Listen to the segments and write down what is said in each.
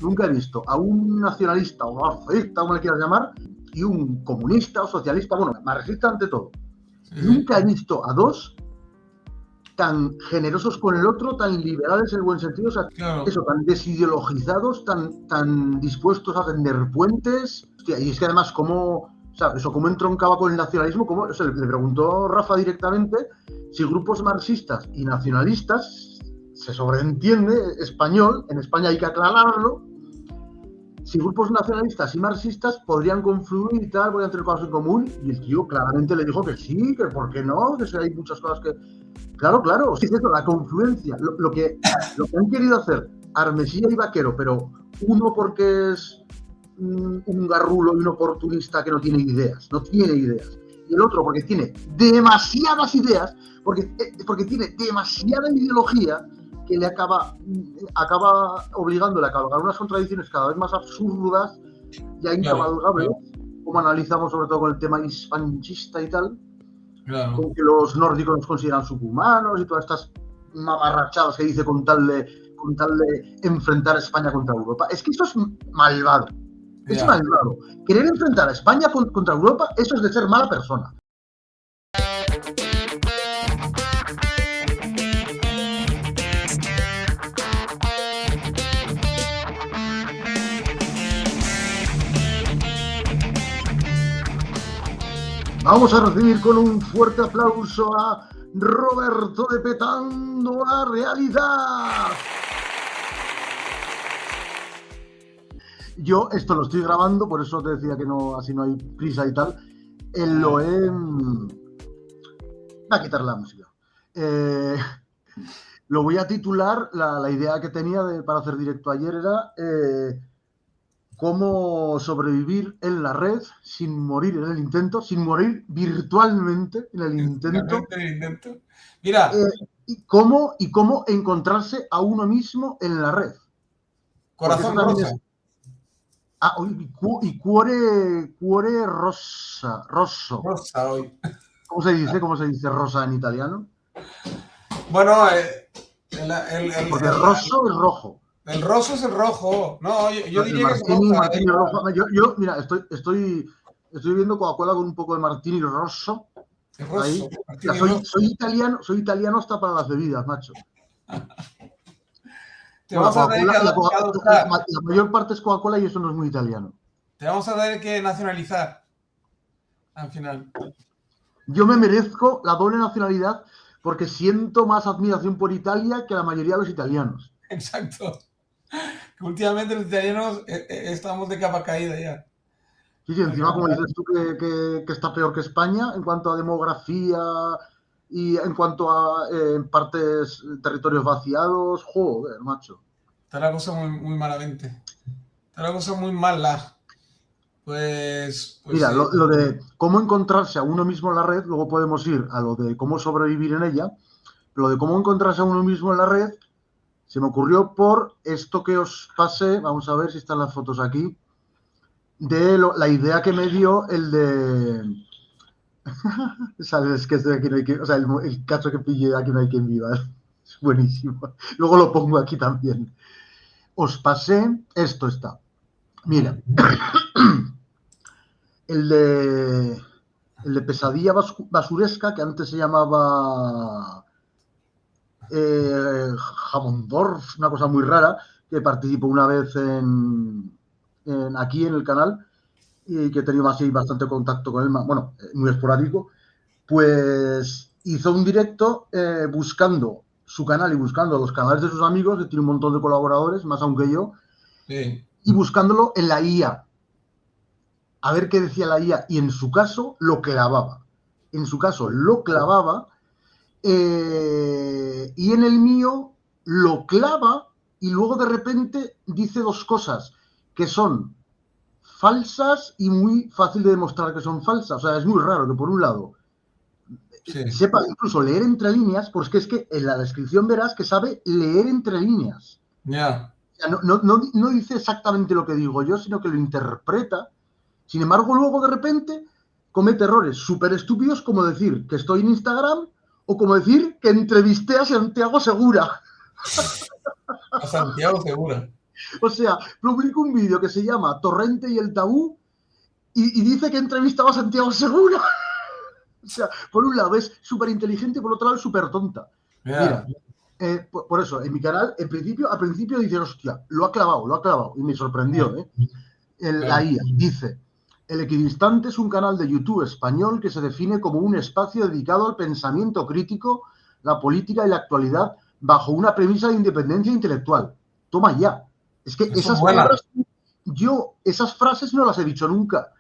Nunca he visto a un nacionalista o marxista, como le quieras llamar, y un comunista o socialista, bueno, marxista ante todo. Nunca he visto a dos tan generosos con el otro, tan liberales en el buen sentido, o sea, eso, tan desideologizados, tan dispuestos a tender puentes. Hostia, y es que además, cómo entroncaba con el nacionalismo, le preguntó Rafa directamente si grupos marxistas y nacionalistas, se sobreentiende español, en España hay que aclararlo, si grupos nacionalistas y marxistas podrían confluir y tal, podrían tener cosas en común, y el tío claramente le dijo que sí, que por qué no, que hay muchas cosas que... Claro, sí, es eso, la confluencia, lo que han querido hacer Armesilla y Vaquero, pero uno porque es un garrulo y un oportunista que no tiene ideas, y el otro porque tiene demasiadas ideas, porque tiene demasiada ideología, que le acaba obligándole a cabalgar unas contradicciones cada vez más absurdas, ya incabalgables, como analizamos sobre todo con el tema hispanchista y tal, con que los nórdicos nos consideran subhumanos y todas estas mamarrachadas que dice con tal de enfrentar a España contra Europa. Es que eso es malvado. Es malvado. Querer enfrentar a España contra Europa, eso es de ser mala persona. Vamos a recibir con un fuerte aplauso a Roberto de Petando la Realidad. Yo esto lo estoy grabando, por eso te decía que no, así no hay prisa y tal. Voy a quitar la música. Lo voy a titular, la idea que tenía para hacer directo ayer era cómo sobrevivir en la red sin morir en el intento, sin morir virtualmente en el intento. Mira. Y cómo encontrarse a uno mismo en la red. Corazón rosa. Y cuore rosa. Rosso. Rosa hoy. ¿Cómo se dice rosa en italiano? Bueno, porque rosso es rojo. El rosso es el rojo. No, yo diría que es rosa. Yo, mira, estoy bebiendo Coca-Cola con un poco de martini rosso. Ahí. Soy italiano hasta para las bebidas, macho. La mayor parte es Coca-Cola y eso no es muy italiano. Te vamos a tener que nacionalizar al final. Yo me merezco la doble nacionalidad porque siento más admiración por Italia que la mayoría de los italianos. Exacto. Que últimamente los italianos estamos de capa caída ya. Sí, encima como dices tú que está peor que España en cuanto a demografía y en cuanto a territorios vaciados, joder, macho. Está la cosa muy malamente. Está la cosa muy mala. Pues mira, sí. lo de cómo encontrarse a uno mismo en la red, luego podemos ir a lo de cómo sobrevivir en ella. Lo de cómo encontrarse a uno mismo en la red se me ocurrió por esto que os pasé, vamos a ver si están las fotos aquí, de la idea que me dio el de... Sabes que estoy aquí no hay que... O sea, el cacho que pillé aquí no hay quien viva. Es buenísimo. Luego lo pongo aquí también. Os pasé... Esto está. Mira. El de Pesadilla Basuresca, que antes se llamaba Jamondorf, una cosa muy rara, que participó una vez aquí en el canal y que he tenido bastante contacto con él, bueno, muy esporádico, pues hizo un directo buscando su canal y buscando los canales de sus amigos, que tiene un montón de colaboradores, más aún que yo, sí. Y buscándolo en la IA. A ver qué decía la IA, y en su caso lo clavaba. Y en el mío lo clava y luego de repente dice dos cosas que son falsas y muy fácil de demostrar que son falsas. O sea, es muy raro que por un lado sepa incluso leer entre líneas, porque es que en la descripción verás que sabe leer entre líneas. Ya. O sea, no dice exactamente lo que digo yo, sino que lo interpreta. Sin embargo, luego de repente comete errores súper estúpidos, como decir que estoy en Instagram o como decir que entrevisté a Santiago Segura. A Santiago Segura. O sea, publica un vídeo que se llama Torrente y el tabú y dice que ha entrevistado a Santiago Segura. O sea, por un lado es súper inteligente y por otro lado es súper tonta. Yeah. Mira, por eso, en mi canal, al principio dices, hostia, lo ha clavado. Y me sorprendió, ¿eh? La IA dice, El Equidistante es un canal de YouTube español que se define como un espacio dedicado al pensamiento crítico, la política y la actualidad bajo una premisa de independencia intelectual. Toma ya. Es que esas frases no las he dicho nunca,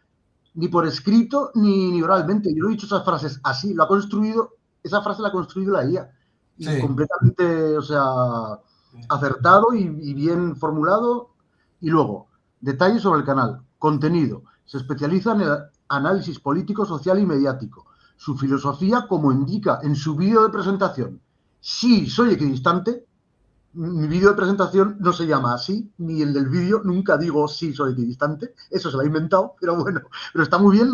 ni por escrito ni oralmente. Yo no he dicho esas frases así, esa frase la ha construido la IA. Y Sí. completamente, o sea, acertado y bien formulado. Y luego, detalles sobre el canal. Contenido. Se especializa en el análisis político, social y mediático. Su filosofía, como indica en su vídeo de presentación. Sí, soy equidistante. Mi vídeo de presentación no se llama así, ni el del vídeo nunca digo sí, soy equidistante. Eso se lo ha inventado, pero bueno. Pero está muy bien.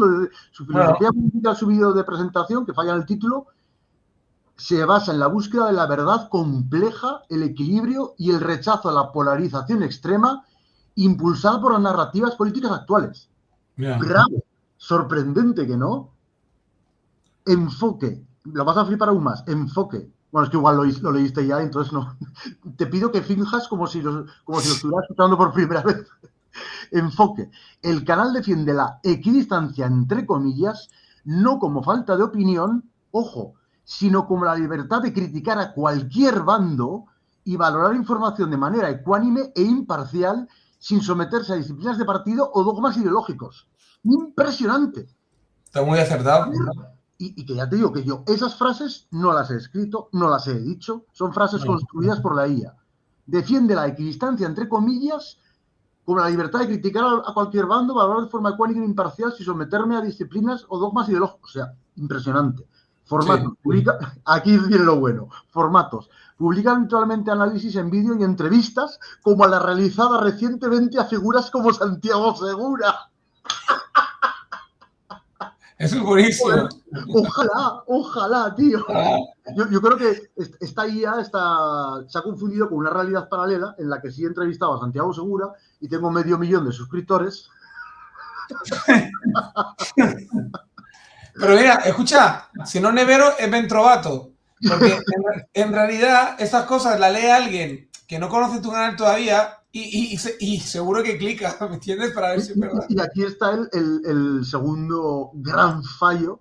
Su filosofía, como indica en su vídeo de presentación, que falla en el título, se basa en la búsqueda de la verdad compleja, el equilibrio y el rechazo a la polarización extrema impulsada por las narrativas políticas actuales. Yeah. Bravo, sorprendente que no. Enfoque, lo vas a flipar aún más. Enfoque. Bueno, es que igual lo leíste ya, entonces no. Te pido que finjas como si lo estuvieras escuchando por primera vez. Enfoque. El canal defiende la equidistancia, entre comillas, no como falta de opinión, ojo, sino como la libertad de criticar a cualquier bando y valorar información de manera ecuánime e imparcial sin someterse a disciplinas de partido o dogmas ideológicos. Impresionante. Está muy acertado. Y que ya te digo que yo esas frases no las he escrito, no las he dicho, son frases construidas por la IA. Defiende la equidistancia, entre comillas, como la libertad de criticar a cualquier bando, valorar de forma ecuánime e imparcial sin someterme a disciplinas o dogmas ideológicos. O sea, impresionante. Formatos. Sí. Aquí viene lo bueno. Formatos. Publica habitualmente análisis en vídeo y entrevistas como la realizada recientemente a figuras como Santiago Segura. Eso es buenísimo. Ojalá, tío. Yo creo que esta IA se ha confundido con una realidad paralela en la que sí he entrevistado a Santiago Segura y tengo 500.000 de suscriptores. Pero mira, escucha, si no nevero es ben trovato. Porque en realidad estas cosas las lee alguien que no conoce tu canal todavía y seguro que clica, ¿me entiendes? Para ver si es verdad. Y aquí está el segundo gran fallo.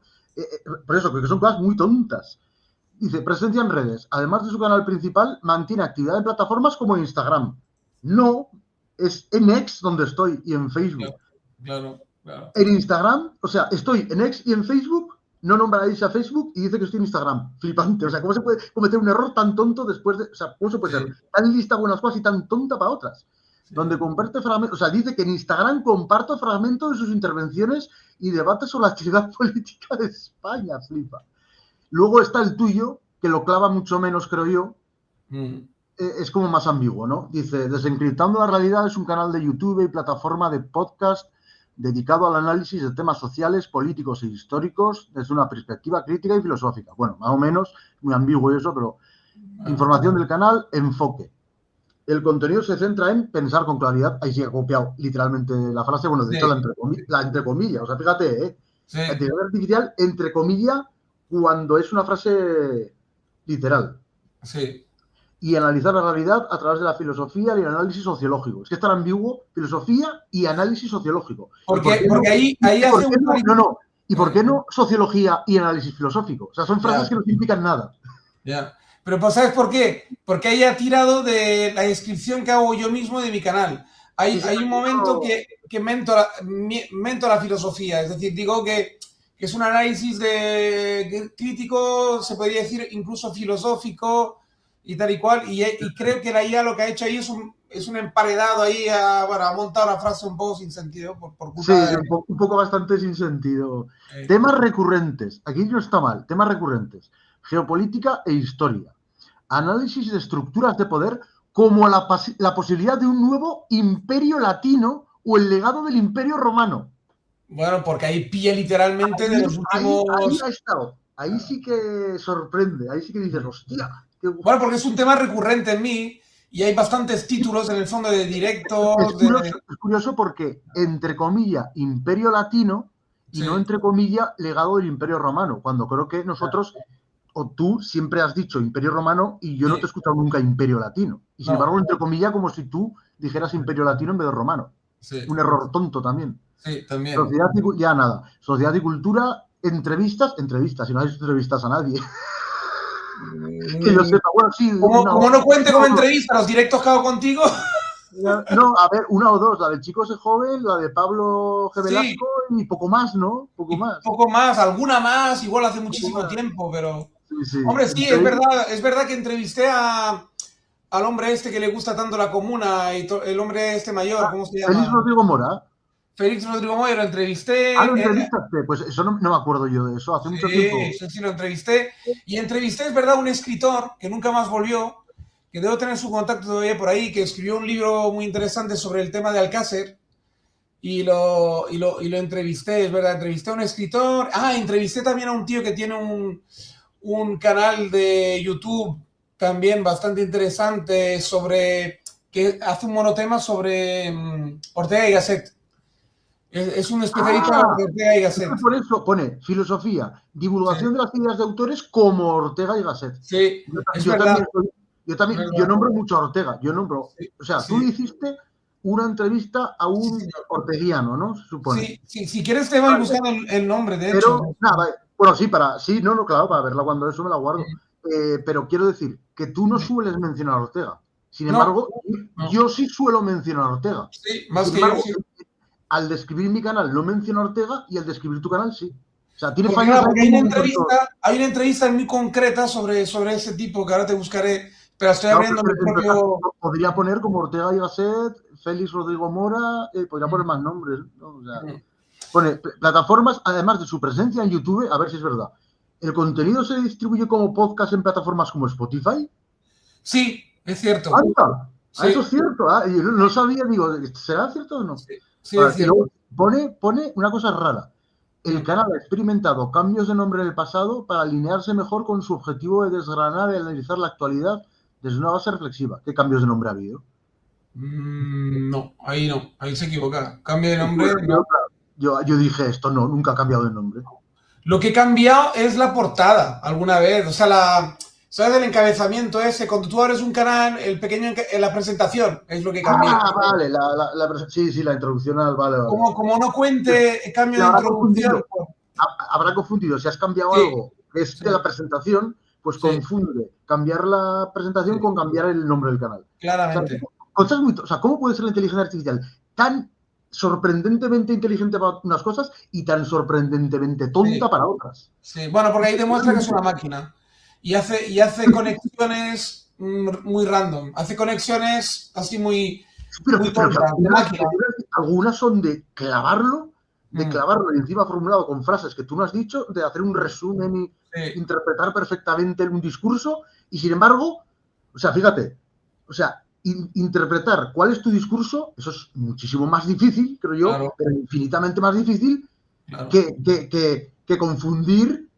Por eso, porque son cosas muy tontas. Dice, presencia en redes. Además de su canal principal, mantiene actividad en plataformas como Instagram. No, es en X donde estoy y en Facebook. Claro. En Instagram, o sea, estoy en X y en Facebook, no nombráis a Facebook y dice que estoy en Instagram. Flipante. O sea, ¿cómo se puede cometer un error tan tonto después de... O sea, ¿cómo se puede ser tan lista para unas cosas y tan tonta para otras? Donde comparte fragmentos, o sea, dice que en Instagram comparto fragmentos de sus intervenciones y debates sobre la actividad política de España, flipa. Luego está el tuyo, que lo clava mucho menos, creo yo. Es como más ambiguo, ¿no? Dice, Desencriptando la Realidad es un canal de YouTube y plataforma de podcast dedicado al análisis de temas sociales, políticos e históricos desde una perspectiva crítica y filosófica. Bueno, más o menos, muy ambiguo eso, pero información del canal, enfoque. El contenido se centra en pensar con claridad. Ahí sí he copiado literalmente la frase, bueno, de hecho la entre comillas. O sea, fíjate, la inteligencia artificial entre comillas cuando es una frase literal. Sí. Y analizar la realidad a través de la filosofía y el análisis sociológico. Es que es tan ambiguo, filosofía y análisis sociológico. Porque ahí hace un... No. ¿Y por qué no sociología y análisis filosófico? O sea, son frases que no significan nada. Ya. Pero pues, ¿sabes por qué? Porque ahí ha tirado de la descripción que hago yo mismo de mi canal. Hay un momento que mento la filosofía. Es decir, digo que es un análisis crítico, se podría decir incluso filosófico y tal y cual. Y creo que la IA lo que ha hecho ahí es un emparedado ahí ha montado una frase un poco sin sentido. Por culpa de... un poco bastante sin sentido. Temas recurrentes. Aquí no está mal. Temas recurrentes. Geopolítica e historia. Análisis de estructuras de poder como la posibilidad de un nuevo imperio latino o el legado del imperio romano. Bueno, porque ahí pilla literalmente de los últimos... Ahí ha estado. Ahí sí que sorprende. Ahí sí que dices, hostia. Bueno, porque es un tema recurrente en mí y hay bastantes títulos en el fondo de directos. Es curioso porque, entre comillas, Imperio Latino y no, entre comillas, legado del Imperio Romano, cuando creo que nosotros, o tú, siempre has dicho Imperio Romano y yo no te he escuchado nunca Imperio Latino. Y sin embargo, entre comillas, como si tú dijeras Imperio Latino en vez de Romano. Un error tonto también. Sí, también. Sociedad y cultura, entrevistas, y no hay entrevistas a nadie. Que yo sepa, bueno, sí. Como no cuente como entrevista los directos que hago contigo. No, a ver, una o dos, la del Chico ese joven, la de Pablo G. Velasco y poco más, ¿no? Poco más, alguna más, igual hace muchísimo tiempo, pero... Sí. Hombre, sí, es verdad que entrevisté al hombre este que le gusta tanto la comuna, y el hombre este mayor, ¿cómo se llama? Félix Rodrigo Mora. Félix Rodrigo Mora, lo entrevisté. ¿Lo entrevistaste? Pues eso no me acuerdo yo de eso, hace mucho tiempo. Sí, lo entrevisté. Y entrevisté, es verdad, un escritor que nunca más volvió, que debo tener su contacto todavía por ahí, que escribió un libro muy interesante sobre el tema de Alcácer, y lo entrevisté, es verdad, entrevisté a un escritor, entrevisté también a un tío que tiene un canal de YouTube también bastante interesante que hace un monotema sobre Ortega y Gasset. Es un especialista de Ortega y Gasset. Por eso pone filosofía, divulgación de las ideas de autores como Ortega y Gasset. Sí, es verdad. Yo nombro mucho a Ortega. Tú hiciste una entrevista a un orteguiano, ¿no? Se supone. Sí, si quieres te voy buscando el nombre, de hecho. Bueno, claro, para verla cuando eso me la guardo. Pero quiero decir que tú no sueles mencionar a Ortega. Sin embargo, yo sí suelo mencionar a Ortega. Sí, más que yo, sí. Al describir mi canal no menciono a Ortega y al describir tu canal sí. O sea, tiene fallas. Porque hay una entrevista muy concreta sobre ese tipo que ahora te buscaré, pero estoy abriendo mi propio... Podría poner como Ortega y Gasset, Félix Rodrigo Mora, podría poner más nombres, ¿no? O sea, pone plataformas, además de su presencia en YouTube, a ver si es verdad. ¿El contenido se distribuye como podcast en plataformas como Spotify? Sí, es cierto. Sí. Eso es cierto. Yo no sabía, digo, ¿será cierto o no? Sí, es cierto. Pone una cosa rara. El canal ha experimentado cambios de nombre en el pasado para alinearse mejor con su objetivo de desgranar y analizar la actualidad desde una base reflexiva. ¿Qué cambios de nombre ha habido? No, ahí se equivoca. Cambio de nombre. Yo dije esto, no, nunca ha cambiado de nombre. Lo que he cambiado es la portada alguna vez. O sea, ¿sabes el encabezamiento ese? Cuando tú abres un canal, el pequeño la presentación es lo que cambia. Vale, la introducción vale. Como no cuente cambio de introducción. Habrá confundido. Si has cambiado algo que es de la presentación, pues confunde cambiar la presentación con cambiar el nombre del canal. Claramente. ¿Cómo puede ser la inteligencia artificial tan sorprendentemente inteligente para unas cosas y tan sorprendentemente tonta para otras? Sí, bueno, porque ahí demuestra que es una máquina. Y hace conexiones muy random. Hace conexiones así muy tontas. Algunas son de clavarlo y encima formulado con frases que tú no has dicho, de hacer un resumen y interpretar perfectamente un discurso. Y sin embargo, fíjate, interpretar cuál es tu discurso, eso es muchísimo más difícil, creo yo, pero infinitamente más difícil que confundir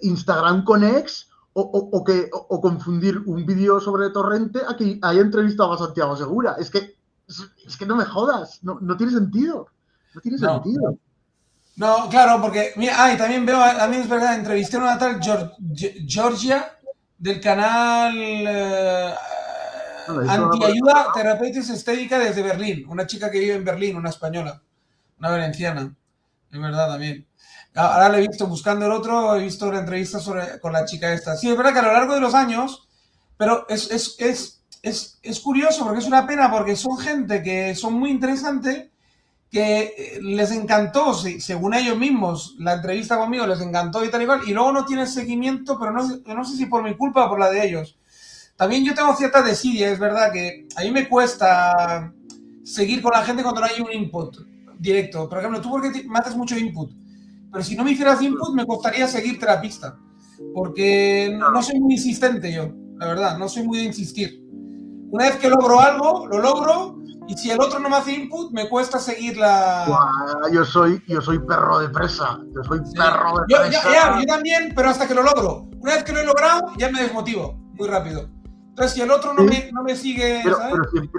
Instagram con X o confundir un vídeo sobre Torrente a que haya entrevistado a Santiago Segura. Es que no me jodas, no tiene sentido. No tiene sentido. No, claro, porque mira, y también veo, también es verdad, entrevisté a una tal Georgia del canal Antiayuda Terapeutis Estética desde Berlín, una chica que vive en Berlín, una española, una valenciana, es verdad también. Ahora le he visto buscando el otro, he visto una entrevista con la chica esta. Sí, es verdad que a lo largo de los años, pero es curioso porque es una pena porque son gente que son muy interesantes, que les encantó, según ellos mismos, la entrevista conmigo les encantó y tal y cual, y luego no tiene seguimiento, pero no sé si por mi culpa o por la de ellos. También yo tengo cierta desidia, es verdad que a mí me cuesta seguir con la gente cuando no hay un input directo. Por ejemplo, tú porque me haces mucho input, pero si no me hicieras input me costaría seguirte la pista, porque no soy muy insistente yo, la verdad, no soy muy de insistir. Una vez que logro algo, lo logro, y si el otro no me hace input, me cuesta seguir la... Yo soy perro de presa, perro de presa. Yo también, pero hasta que lo logro. Una vez que lo he logrado, ya me desmotivo, muy rápido. Entonces, si el otro no me sigue, ¿sabes?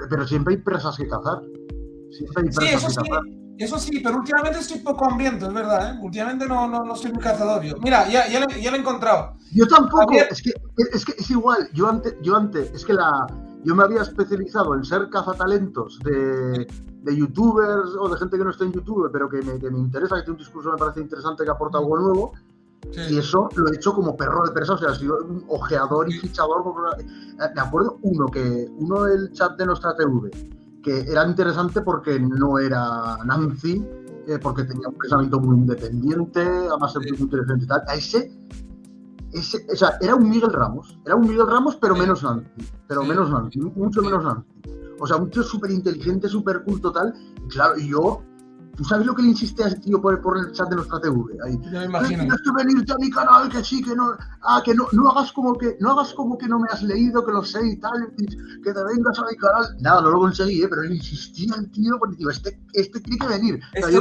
Pero siempre hay presas que cazar. Siempre hay presas que cazar. Eso sí, pero últimamente estoy poco hambriento, es verdad, ¿eh? Últimamente no soy muy cazador yo. Mira, ya lo he encontrado. Yo tampoco, es que es igual. Yo antes, es que yo me había especializado en ser cazatalentos de youtubers o de gente que no está en YouTube, pero que me interesa, que tiene un discurso me parece interesante, que aporta algo nuevo. Sí. Y eso lo he hecho como perro de presa, o sea, he sido un ojeador y fichador. Me acuerdo uno del chat de Nuestra TV, que era interesante porque no era Nancy, porque tenía un pensamiento muy independiente, además era muy inteligente y tal. A ese, o sea, era un Miguel Ramos, pero menos Nancy, menos Nancy, mucho menos Nancy. O sea, un tío súper inteligente, súper culto, tal. Y claro, y yo, ¿tú sabes lo que le insistí a ese tío por el chat de Nuestra TV? Ahí, yo me imagino. Tienes que venirte a mi canal, que sí, que no. Que no hagas como que no me has leído, que lo sé y tal, que te vengas a mi canal. Nada, no lo conseguí, pero le insistí al tío porque digo, este tiene que venir. O sea, yo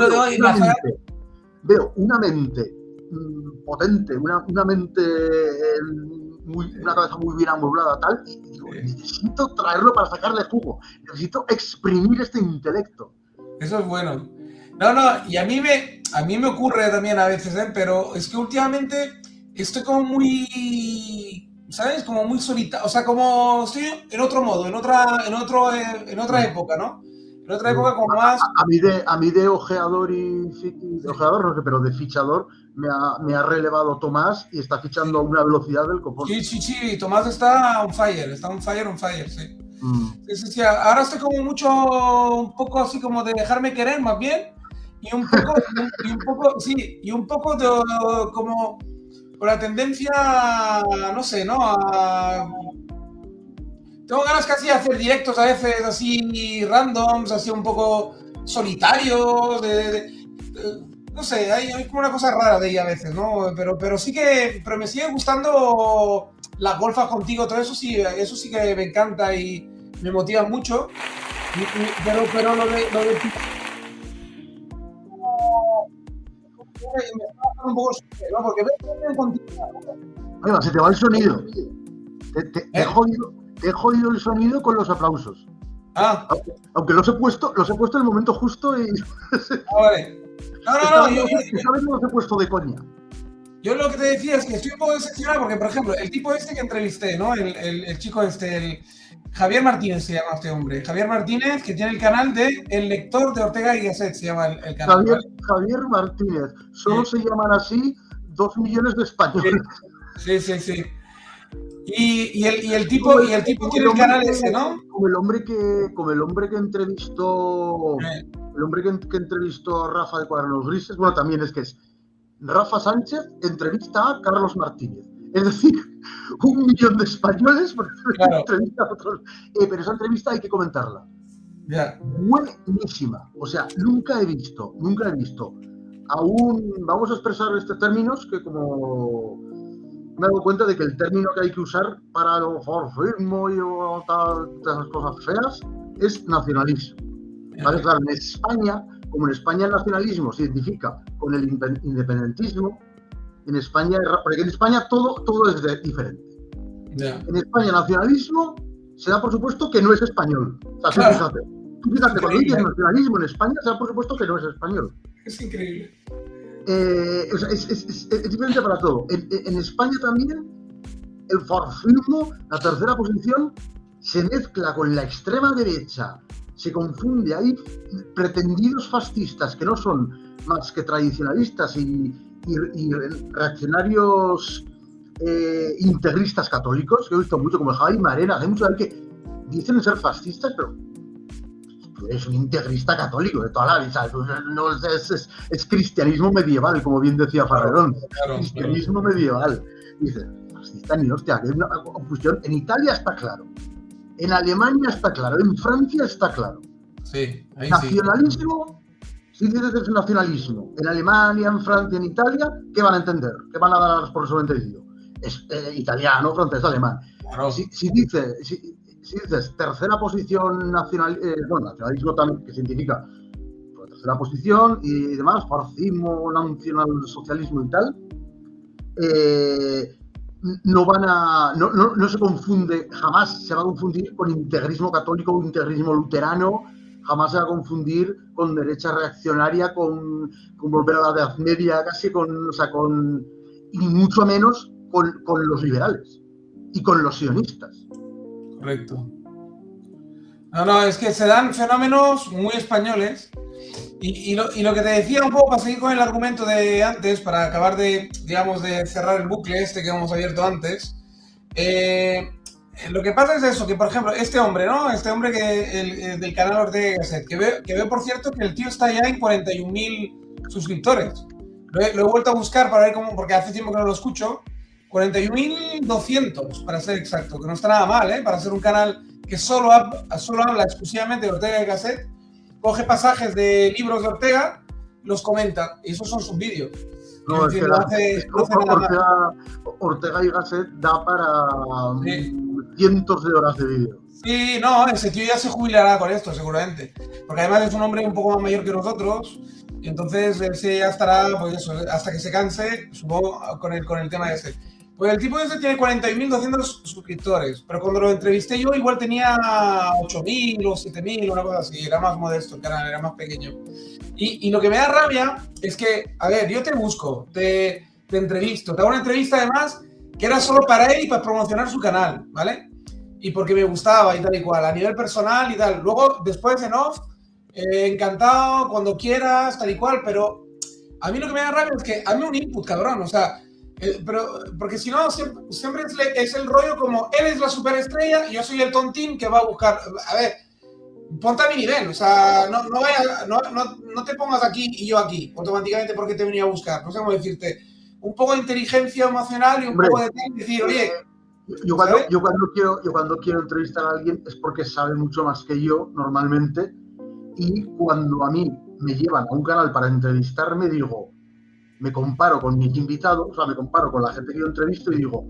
veo una mente potente, una mente, una cabeza muy bien amueblada, tal, y digo, necesito traerlo para sacarle jugo, necesito exprimir este intelecto. Eso es bueno. No, y a mí me ocurre también a veces, pero es que últimamente estoy como muy, ¿sabes? Como muy solitario, o sea, como estoy en otro modo, en otra época, ¿no? En otra época como más... A mí de ojeador de ojeador, no sé, pero de fichador me ha relevado Tomás y está fichando a una velocidad del copón. Sí, Tomás está on fire, sí. Sí, ahora estoy como un poco así como de dejarme querer más bien, y un poco de, como con la tendencia, no sé, ¿no? Tengo ganas casi de hacer directos a veces así randoms, así un poco solitarios, no sé, hay como una cosa rara de ella a veces, ¿no? Pero sí que, pero me sigue gustando las golfas contigo, todo eso sí que me encanta y me motiva mucho. Pero lo de me está bajando un poco el sueño, ¿no? Porque ves contigo. Oiga, se te va el sonido. Te he jodido el sonido con los aplausos. Aunque los he puesto en el momento justo y... vale. No, yo sabes que los he puesto de coña. Yo lo que te decía es que estoy un poco decepcionado porque, por ejemplo, el tipo este que entrevisté, ¿no? El chico este, Javier Martínez se llama este hombre. Javier Martínez, que tiene el canal de El Lector de Ortega y Gasset, se llama el canal. Javier Martínez. Solo se llaman así 2 millones de españoles. Sí. Y el tipo tiene el canal ese, ¿no? Como el hombre que entrevistó... El hombre que entrevistó a Rafa de Cuadernos Grises, bueno, también es que es Rafa Sánchez entrevista a Carlos Martínez. Es decir, 1 millón de españoles entrevista a otros. Pero esa entrevista hay que comentarla. Buenísima. O sea, nunca he visto aún, vamos a expresar estos términos que como me he dado cuenta de que el término que hay que usar para el forfismo y otras cosas feas es nacionalismo. ¿Vale? Claro, en España, como en España el nacionalismo se identifica con el independentismo, porque en España todo es diferente. En España el nacionalismo se da por supuesto que no es español. O sea, tú fíjate, cuando dices nacionalismo en España se da por supuesto que no es español. Es increíble. Es diferente para todo. En España también el forfismo, la tercera posición, se mezcla con la extrema derecha. Se confunde, hay pretendidos fascistas que no son más que tradicionalistas y reaccionarios integristas católicos, que he visto mucho, como Jaime Arenas, hay muchos que dicen ser fascistas, pero tú eres un integrista católico de toda la vida, no es cristianismo medieval, como bien decía Farrerón, cristianismo medieval. Dice, fascista ni hostia, que hay una confusión. En Italia está claro. En Alemania está claro, en Francia está claro. Sí, ahí nacionalismo, si dices nacionalismo, en Alemania, en Francia, en Italia, ¿qué van a entender? ¿Qué van a dar por eso entendido? Es italiano, francés, alemán. Claro. Si dices tercera posición nacionalismo también, que significa tercera posición y demás, fascismo, nacionalsocialismo y tal, no van a. No se confunde, jamás se va a confundir con integrismo católico o integrismo luterano, jamás se va a confundir con derecha reaccionaria, con volver a la Edad Media, casi y mucho menos con los liberales y con los sionistas. Correcto. No, es que se dan fenómenos muy españoles. Y lo que te decía un poco, para seguir con el argumento de antes, para acabar de cerrar el bucle este que hemos abierto antes, lo que pasa es eso, que por ejemplo, este hombre, ¿no? Este hombre del canal Ortega y Gasset, que veo por cierto que el tío está ya en 41.000 suscriptores. Lo he vuelto a buscar para ver cómo, porque hace tiempo que no lo escucho. 41.200, para ser exacto, que no está nada mal, ¿eh? Para ser un canal que solo habla exclusivamente de Ortega y Gasset. Coge pasajes de libros de Ortega, los comenta, y esos son sus vídeos. No, Ortega y Gasset da para cientos de horas de vídeo. Sí, no, ese tío ya se jubilará con esto, seguramente. Porque además es un hombre un poco más mayor que nosotros, y entonces ese ya estará, pues eso, hasta que se canse, supongo, con el tema ese. Pues el tipo ese tiene 40.200 suscriptores, pero cuando lo entrevisté yo igual tenía 8.000 o 7.000, una cosa así, era más modesto el canal, era más pequeño. Y lo que me da rabia es que, a ver, yo te busco, te entrevisto, te hago una entrevista además que era solo para él y para promocionar su canal, ¿vale? Y porque me gustaba y tal y cual, a nivel personal y tal. Luego, después en off, encantado, cuando quieras, tal y cual, pero a mí lo que me da rabia es que hazme un input, cabrón, o sea... pero porque si no siempre es el rollo como él es la superestrella y yo soy el tontín que va a buscar. A ver, ponte a mi nivel, o sea, no te pongas aquí y yo aquí automáticamente porque te venía a buscar, no sé cómo decirte, un poco de inteligencia emocional y un poco de decir, oye, yo cuando quiero entrevistar a alguien es porque sabe mucho más que yo normalmente, y cuando a mí me llevan a un canal para entrevistarme me comparo con mis invitados, o sea, me comparo con la gente que yo entrevisto y digo,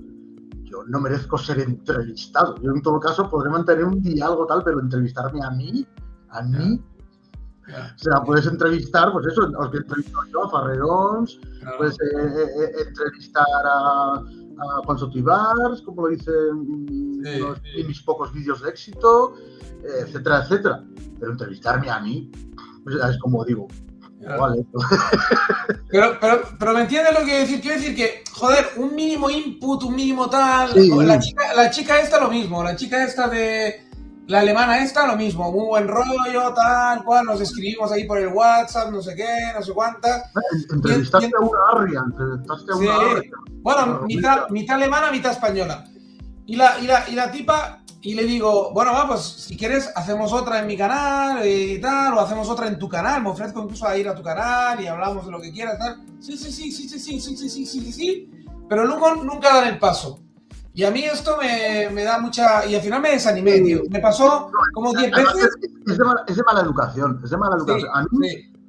yo no merezco ser entrevistado. Yo en todo caso podré mantener un diálogo tal, pero entrevistarme a mí, o sea, puedes entrevistar, pues eso, os que entrevisto yo a Farrerons, puedes entrevistar a Juan Sotibars, como lo dicen en mis pocos vídeos de éxito, etcétera, etcétera. Pero entrevistarme a mí, pues es como digo, vale. Pero me entiendes lo que quiero decir. Quiero decir que, joder, un mínimo input, un mínimo tal. Sí. La chica esta lo mismo. La chica esta de la alemana esta lo mismo. Muy buen rollo, tal cual. Nos escribimos ahí por el WhatsApp, no sé qué, no sé cuántas. Entrevistaste a una Arria. Bueno, mitad alemana, mitad española. Y la tipa. Y le digo, bueno, va, pues si quieres hacemos otra en mi canal y tal, o hacemos otra en tu canal, me ofrezco incluso a ir a tu canal y hablamos de lo que quieras, tal. Sí, pero luego nunca dan el paso. Y a mí esto me da mucha... Y al final me desanimé, tío. Me pasó como 10 veces... Es de mala educación, Sí,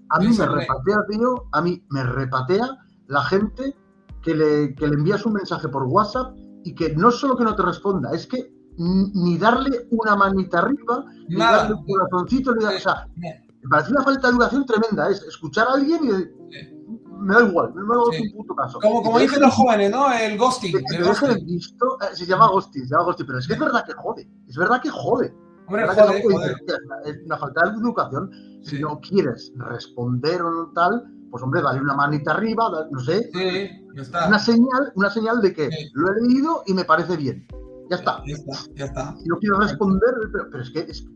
a mí me repatea, tío, a mí me repatea la gente que le envías un mensaje por WhatsApp y que no solo que no te responda, es que ni darle una manita arriba, ni darle un corazoncito, o sea, me parece una falta de educación tremenda, es escuchar a alguien y me da igual, no me hago un puto caso. Como dicen los jóvenes, ¿no? El ghosting. Se llama ghosting, pero es que es verdad que jode, Hombre, es una falta de educación. Si no quieres responder o no tal, pues hombre, dale una manita arriba, no sé, ya está. Una señal de que lo he leído y me parece bien. Ya está. Si no quiero responder, pero es que es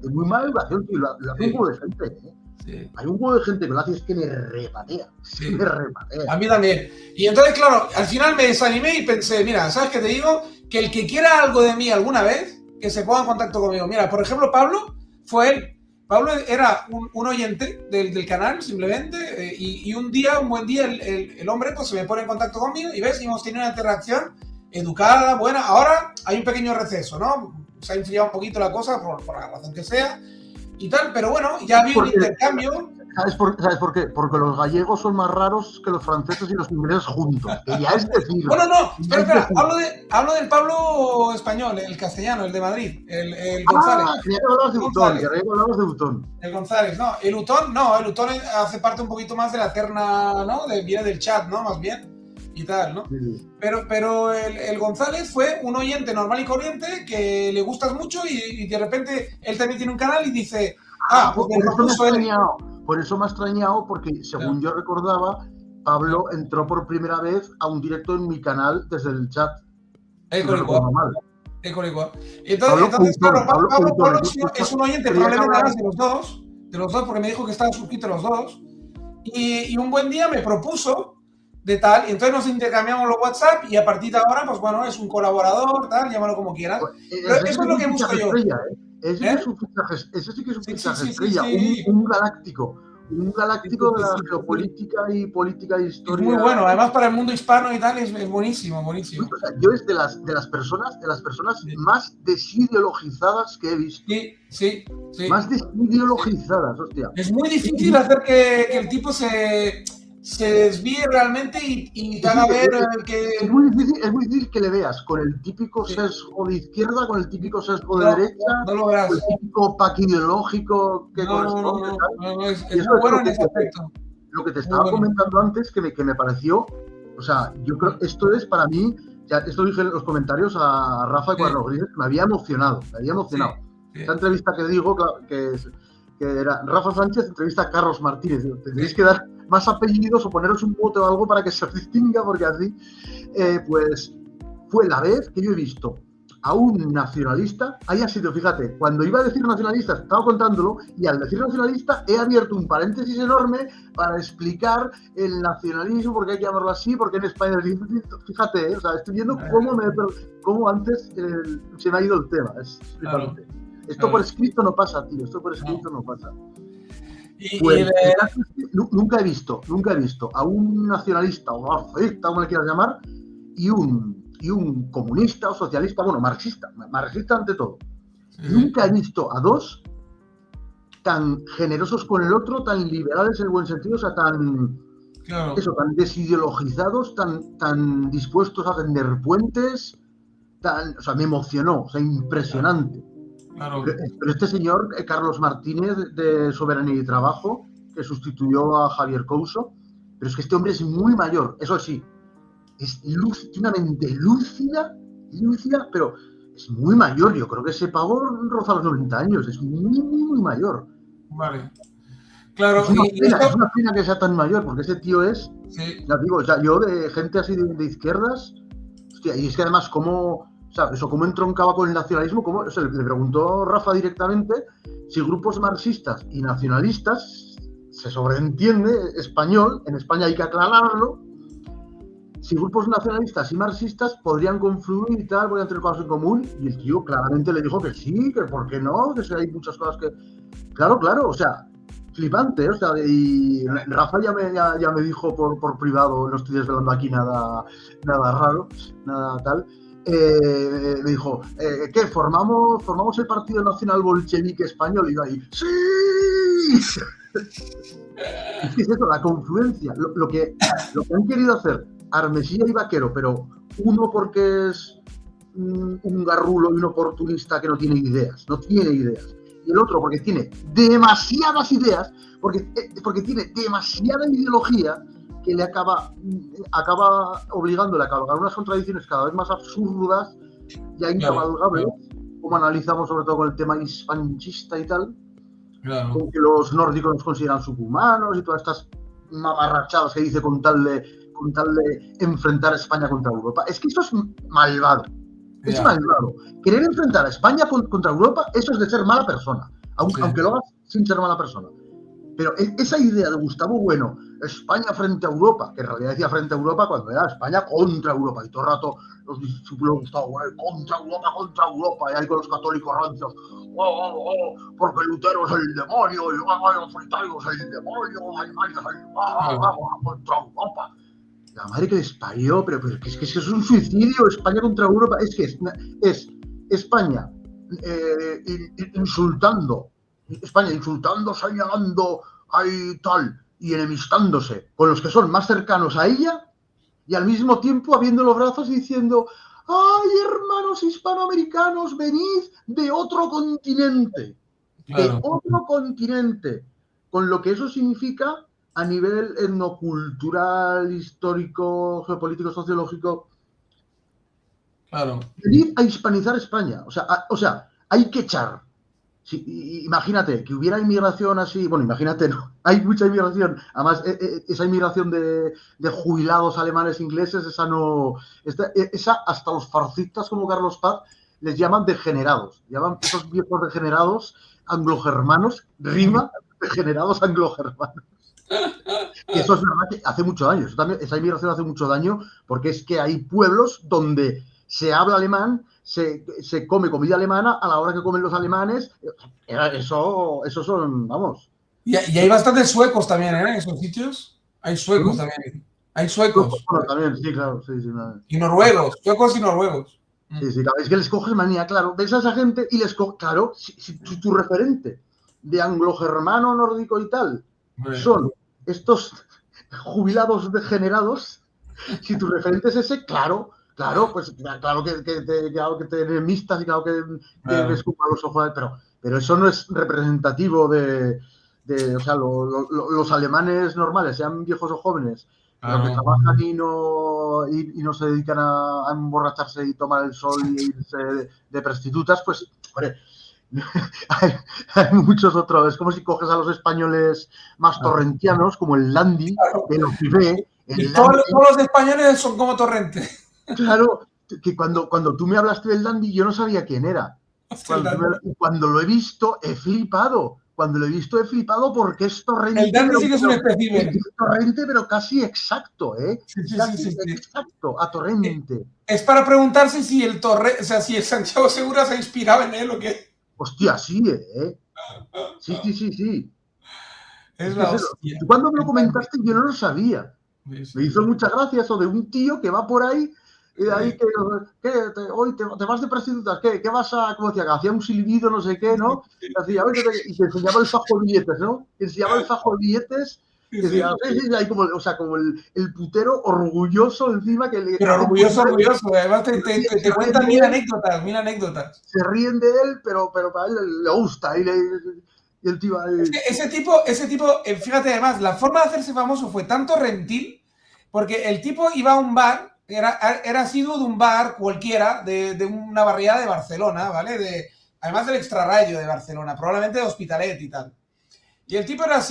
muy mala educación, tío. Lo hace un huevo de gente, ¿eh? Sí. Hay un huevo de gente que lo hace y es que me repatea. Me repatea. A mí también. Y entonces, claro, al final me desanimé y pensé, mira, ¿sabes qué te digo? Que el que quiera algo de mí alguna vez, que se ponga en contacto conmigo. Mira, por ejemplo, Pablo fue él. Pablo era un oyente del canal, simplemente, y un buen día, el hombre pues se me pone en contacto conmigo y ves, y hemos tenido una interacción educada, buena. Ahora hay un pequeño receso, ¿no? Se ha enfriado un poquito la cosa por la razón que sea y tal, pero bueno, ya había un intercambio. ¿Sabes por qué? Porque los gallegos son más raros que los franceses y los ingleses juntos. Que ya es decir. Bueno, espera. Hablo del Pablo español, el castellano, el de Madrid, el González. Que hablabas de Utón. El González, no. El Utón hace parte un poquito más de la terna, ¿no? Viene del chat, ¿no? Más bien. y tal, ¿no? Sí. Pero el González fue un oyente normal y corriente que le gustas mucho y de repente él también tiene un canal y dice, pues me Por eso me ha propuso él. extrañado. Por eso me ha extrañado, porque según yo recordaba, Pablo entró por primera vez a un directo en mi canal desde el chat, si no recuerdo mal. Entonces, claro, Pablo Coutones. es un oyente Creía que probablemente hablaba... más de los dos, porque me dijo que estaban suscritos los dos. Y un buen día me propuso de tal, y entonces nos intercambiamos los WhatsApp y a partir de ahora, pues bueno, es un colaborador, tal, llámalo como quieras. Pero Ese eso sí es que es lo un que busco fichaje yo. estrella, ¿eh? Ese sí que ¿Eh? es un fichaje, ese sí que es un Sí, sí, fichaje sí, sí, estrella, sí. un galáctico. Un Sí, galáctico sí, de sí, la sí, sí. geopolítica y política de Es muy historia. bueno, además para el mundo hispano y tal, es buenísimo, buenísimo. O sea, yo es de las personas Sí, más desideologizadas que he visto. sí, sí, sí. Más desideologizadas, hostia. Es muy difícil hacer que el tipo se desvíe realmente y te Sí, haga ver que... es muy difícil que le veas con el típico Sí, sesgo de izquierda, con el típico sesgo de no, derecha, no lo con verás. el típico pack ideológico que No, no, no, corresponde, no, tal. no, no, Y es eso muy es bueno en ese aspecto. lo que te Muy estaba bueno. comentando antes, que me pareció, o sea, yo creo, esto es para mí, ya esto dije en los comentarios a Rafa de Sí, Cuadernos Grises, me había emocionado, sí, Esa sí. entrevista que digo, que era Rafa Sánchez, entrevista a Carlos Martínez, digo, tendréis que dar más apellidos o poneros un bote o algo para que se os distinga, porque así, pues fue la vez que yo he visto a un nacionalista, haya sido, fíjate, cuando iba a decir nacionalista estaba contándolo y al decir nacionalista he abierto un paréntesis enorme para explicar el nacionalismo, porque hay que llamarlo así, porque en España, fíjate, o sea, estoy viendo cómo antes se me ha ido el tema, es flipante. Claro, Esto claro. por escrito no pasa, tío, esto por escrito no pasa. Y Pues el caso es que nunca he visto a un nacionalista o marxista, como le quieras llamar, y un comunista o socialista, bueno, marxista ante todo. Nunca he visto a dos tan generosos con el otro, tan liberales en el buen sentido, o sea, tan desideologizados, tan dispuestos a tender puentes, o sea, me emocionó, o sea, impresionante. claro. Pero este señor, Carlos Martínez, de Soberanía y Trabajo, que sustituyó a Javier Couso, pero es que este hombre es muy mayor, eso sí, es una mente lúcida, pero es muy mayor. Yo creo que ese pavo roza los 90 años, es muy mayor. Vale. Claro, Es una pena que sea tan mayor, porque ese tío es, ya digo, o sea, yo de gente así de izquierdas, hostia, y es que además cómo entroncaba con el nacionalismo, le preguntó Rafa directamente si grupos marxistas y nacionalistas, se sobreentiende español, en España hay que aclararlo, si grupos nacionalistas y marxistas podrían confluir y tal, podrían tener cosas en común, y el tío claramente le dijo que sí, que por qué no, que hay muchas cosas que... Claro, o sea, flipante, o sea, y Rafa ya me dijo por privado, no estoy desvelando aquí nada raro, nada tal, me dijo, ¿qué? ¿Formamos el Partido Nacional Bolchevique Español? Y yo ahí, ¡sí! Es que es eso, la confluencia, lo que han querido hacer Armesilla y Vaquero, pero uno porque es un garrulo y un oportunista que no tiene ideas, y el otro porque tiene demasiadas ideas, porque tiene demasiada ideología que le acaba obligándole a cabalgar unas contradicciones cada vez más absurdas, ya incabalgables, como analizamos sobre todo con el tema hispanchista y tal, con que los nórdicos nos consideran subhumanos y todas estas mamarrachadas que dice con tal de enfrentar a España contra Europa. Es que eso es malvado. Es malvado. Querer enfrentar a España contra Europa, eso es de ser mala persona, aunque lo hagas sin ser mala persona. Pero esa idea de Gustavo Bueno, España frente a Europa, que en realidad decía frente a Europa cuando era España contra Europa, y todo el rato los discípulos de Gustavo Bueno, contra Europa, y ahí con los católicos rancios, porque Lutero es el demonio, y los fritarios es el demonio, Alemania es contra Europa. La madre que les parió, pero es que es un suicidio, España contra Europa, es que es España insultando, señalando ahí tal, y enemistándose con los que son más cercanos a ella, y al mismo tiempo abriendo los brazos y diciendo, ¡ay, hermanos hispanoamericanos, venid de otro continente! De otro continente. Con lo que eso significa a nivel etnocultural, histórico, geopolítico, sociológico, Claro. venir a hispanizar España. O sea, hay que echar. Sí, imagínate que hubiera inmigración así, bueno, imagínate, no, hay mucha inmigración, además esa inmigración de jubilados alemanes ingleses, esa no, esa hasta los fascistas como Carlos Paz les llaman degenerados, llaman esos viejos degenerados anglogermanos, rima, degenerados anglogermanos. Y eso es verdad que hace mucho daño, esa inmigración hace mucho daño porque es que hay pueblos donde se habla alemán, se come comida alemana a la hora que comen los alemanes. Eso son, vamos. Y hay bastantes suecos también, ¿eh? En esos sitios. Hay suecos también. Hay suecos. Bueno, también, sí, claro. Sí, y noruegos, suecos y noruegos. Sí, claro. Es que les coges manía, claro. Ves a esa gente y les coges, claro, si tu referente de anglo-germano, nórdico y tal son estos jubilados degenerados, si tu referente es ese, claro, pues claro que te enemistas y claro que ves con malos ojos, pero eso no es representativo de o sea, los alemanes normales, sean viejos o jóvenes, pero que trabajan y no se dedican a emborracharse y tomar el sol y irse de prostitutas, pues, hombre, hay muchos otros. Es como si coges a los españoles más torrentianos, como el Landi, el Ocibé. Y todos los españoles son como Torrente. Claro, que cuando tú me hablaste del Landi, yo no sabía quién era. Cuando lo he visto, he flipado. Cuando lo he visto, he flipado porque es Torrente. El Dandy sí que es un espécimen. Es Torrente, pero casi exacto, ¿eh? Sí, casi exacto, a Torrente. Es para preguntarse si el si el Santiago Segura se ha inspirado en él o qué. Hostia, sí, ¿eh? Sí. Es la hostia. Cuando me lo comentaste, yo no lo sabía. Me hizo mucha gracia eso de un tío que va por ahí y de ahí hoy te vas de prostitutas, ¿qué vas a, como decía, que hacía un silbido, no sé qué, ¿no? Y te enseñaba el fajo de billetes, ¿no? Te enseñaba el fajo de billetes y decía, ahí como, o sea, como el putero orgulloso encima que le... Pero orgulloso, además te cuentan mil anécdotas. Se ríen de él, pero para él le gusta y el tío ahí... Es que ese tipo, fíjate, además, la forma de hacerse famoso fue tan torrentil porque el tipo iba a un bar, era asiduo de un bar cualquiera, de una barriada de Barcelona, ¿vale? Además del extrarradio de Barcelona, probablemente de Hospitalet y tal. Y el tipo era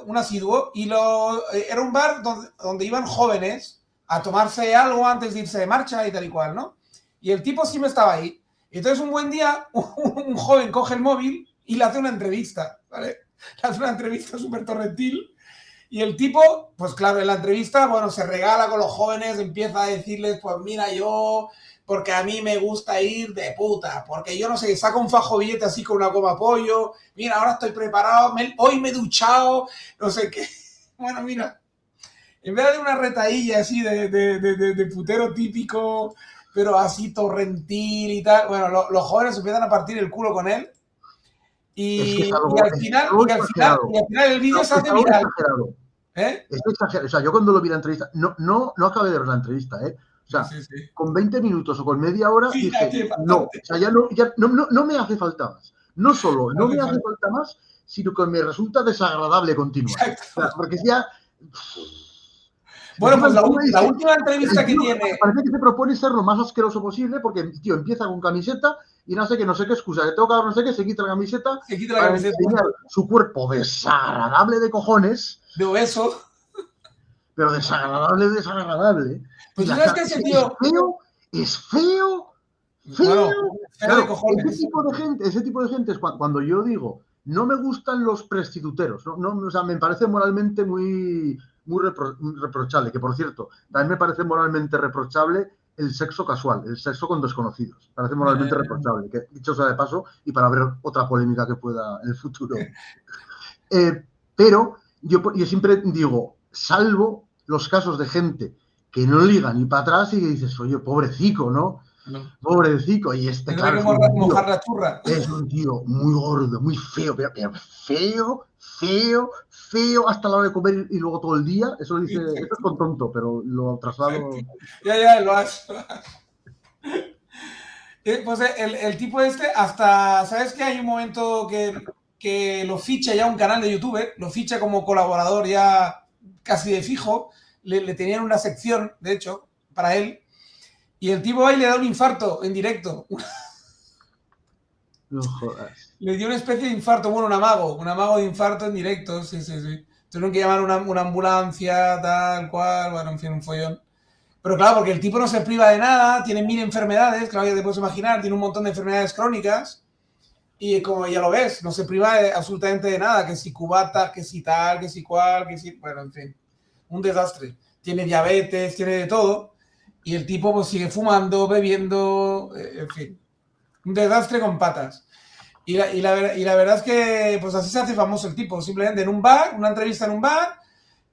un asiduo y era un bar donde iban jóvenes a tomarse algo antes de irse de marcha y tal y cual, ¿no? Y el tipo siempre estaba ahí. Y entonces un buen día, un joven coge el móvil y le hace una entrevista, ¿vale? Le hace una entrevista súper torrentil. Y el tipo, pues claro, en la entrevista, bueno, se regala con los jóvenes, empieza a decirles, pues mira, yo, porque a mí me gusta ir de puta, porque yo no sé, saca un fajo billete así con una goma pollo, mira, ahora estoy preparado, hoy me he duchado, no sé qué. Bueno, mira, en vez de una retaílla así de putero típico, pero así torrentil y tal, bueno, los jóvenes empiezan a partir el culo con él. Y al final el vídeo se hace viral. Es exagerado. O sea, yo cuando lo vi la entrevista, no acabé de ver la entrevista, ¿eh? O sea, con 20 minutos o con media hora dije, no, o sea, ya no me hace falta más. No solo no me hace falta más, sino que me resulta desagradable continuar. O sea, porque ya... Bueno, pues la última entrevista que tiene... Parece que se propone ser lo más asqueroso posible porque el tío empieza con camiseta y no sé qué excusa, le toca no sé qué, se quita la camiseta para enseñar su cuerpo desagradable de cojones. De obeso. Pero desagradable. Pues sabes que ese tío... Es feo. Bueno, claro, ese tipo de gente es cuando yo digo, no me gustan los prostituteros, o sea, me parece moralmente muy reprochable, que por cierto, también me parece moralmente reprochable el sexo casual, el sexo con desconocidos. Parece moralmente reprochable, que dicho sea de paso, y para ver otra polémica que pueda en el futuro. Pero yo siempre digo, salvo los casos de gente que no liga ni para atrás y que dices, oye, pobrecito, ¿no? Pobrecito. Y claro, mojar la churra. Es un tío muy gordo, muy feo, pero feo hasta la hora de comer y luego todo el día. Eso lo dice, esto es con tonto, pero lo traslado. Ya, lo has. Pues el tipo hasta, ¿sabes que hay un momento que lo ficha ya un canal de YouTube? Lo ficha como colaborador ya casi de fijo, le tenían una sección, de hecho, para él, y el tipo ahí le da un infarto en directo. No jodas. Le dio una especie de infarto, bueno, un amago de infarto en directo, sí. Tuvieron que llamar una ambulancia, tal cual, bueno, en fin, un follón. Pero claro, porque el tipo no se priva de nada, tiene 1000 enfermedades, claro, ya te puedes imaginar, tiene un montón de enfermedades crónicas, y como ya lo ves, no se priva absolutamente de nada, que si cubata, que si tal, que si cual, que si... Bueno, en fin, un desastre. Tiene diabetes, tiene de todo, y el tipo pues sigue fumando, bebiendo, en fin, un desastre con patas. Y la verdad es que pues así se hace famoso el tipo, simplemente en un bar, una entrevista en un bar,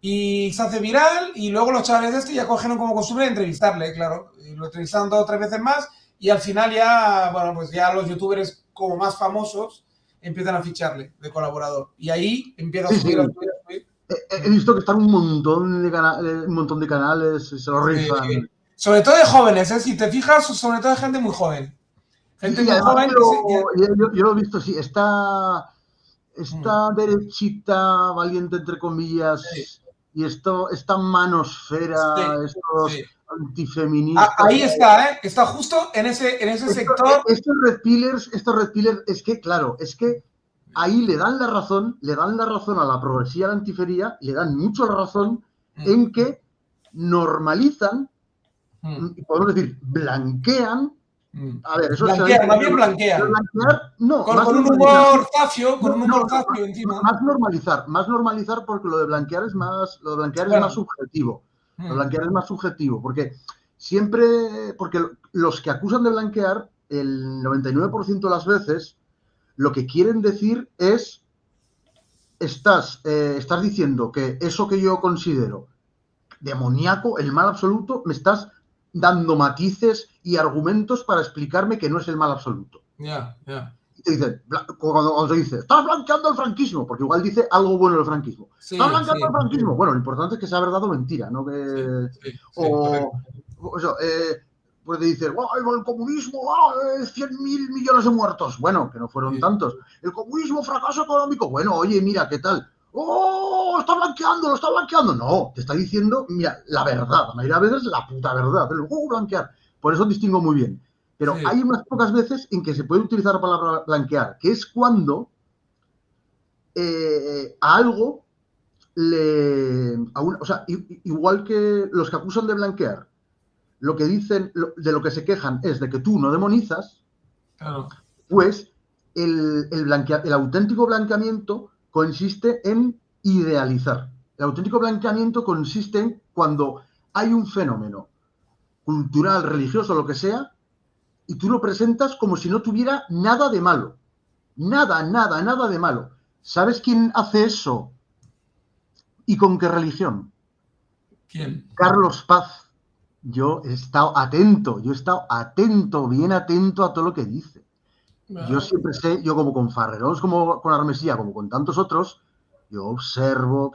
y se hace viral, y luego los chavales de este ya cogen como costumbre de entrevistarle, claro, y lo entrevistan 2 o 3 veces más, y al final ya, bueno, pues ya los youtubers como más famosos empiezan a ficharle de colaborador, y ahí empieza a subir, a subir. He visto que están un montón de canales, se lo rifan. Sí. Sobre todo de jóvenes, ¿eh? Si te fijas, sobre todo de gente muy joven. Gente Y muy además joven yo lo he visto, sí, esta derechita valiente, entre comillas, y esta manosfera, estos antifeministas. Ahí está, ¿eh? Está justo en ese sector. Estos red pillers, es que, claro, es que ahí le dan la razón a la progresía, a la antifería, le dan mucho la razón en que normalizan, podemos decir, blanquean. A ver, eso blanquean, más bien blanquean. No, con un humor zafio, encima. Más normalizar, porque lo de blanquear es más subjetivo. Lo blanquear es más subjetivo, porque los que acusan de blanquear, el 99% de las veces, lo que quieren decir es, estás diciendo que eso que yo considero demoníaco, el mal absoluto, me estás dando matices y argumentos para explicarme que no es el mal absoluto. Y te dicen, cuando se dice, estás blanqueando el franquismo, porque igual dice algo bueno del franquismo. Estás blanqueando el franquismo. Bueno, lo importante es que sea verdad o mentira, ¿no? Pues te dicen, el comunismo, 100.000 millones de muertos. Bueno, que no fueron tantos. El comunismo, fracaso económico. Bueno, oye, mira, ¿qué tal? ¡Oh! Lo está blanqueando. No, te está diciendo, mira, la verdad. La mayoría de veces la puta verdad. El juego blanquear. Por eso distingo muy bien. Pero hay unas pocas veces en que se puede utilizar la palabra blanquear, que es cuando a algo igual que los que acusan de blanquear, lo que dicen, de lo que se quejan es de que tú no demonizas, claro. Pues el auténtico blanqueamiento consiste en idealizar. El auténtico blanqueamiento consiste en cuando hay un fenómeno cultural, religioso, lo que sea, y tú lo presentas como si no tuviera nada de malo. Nada de malo. ¿Sabes quién hace eso? ¿Y con qué religión? ¿Quién? Carlos Paz. Yo he estado atento, bien atento a todo lo que dice. Yo siempre sé, yo como con Farrerons, como con Armesía, como con tantos otros, yo observo,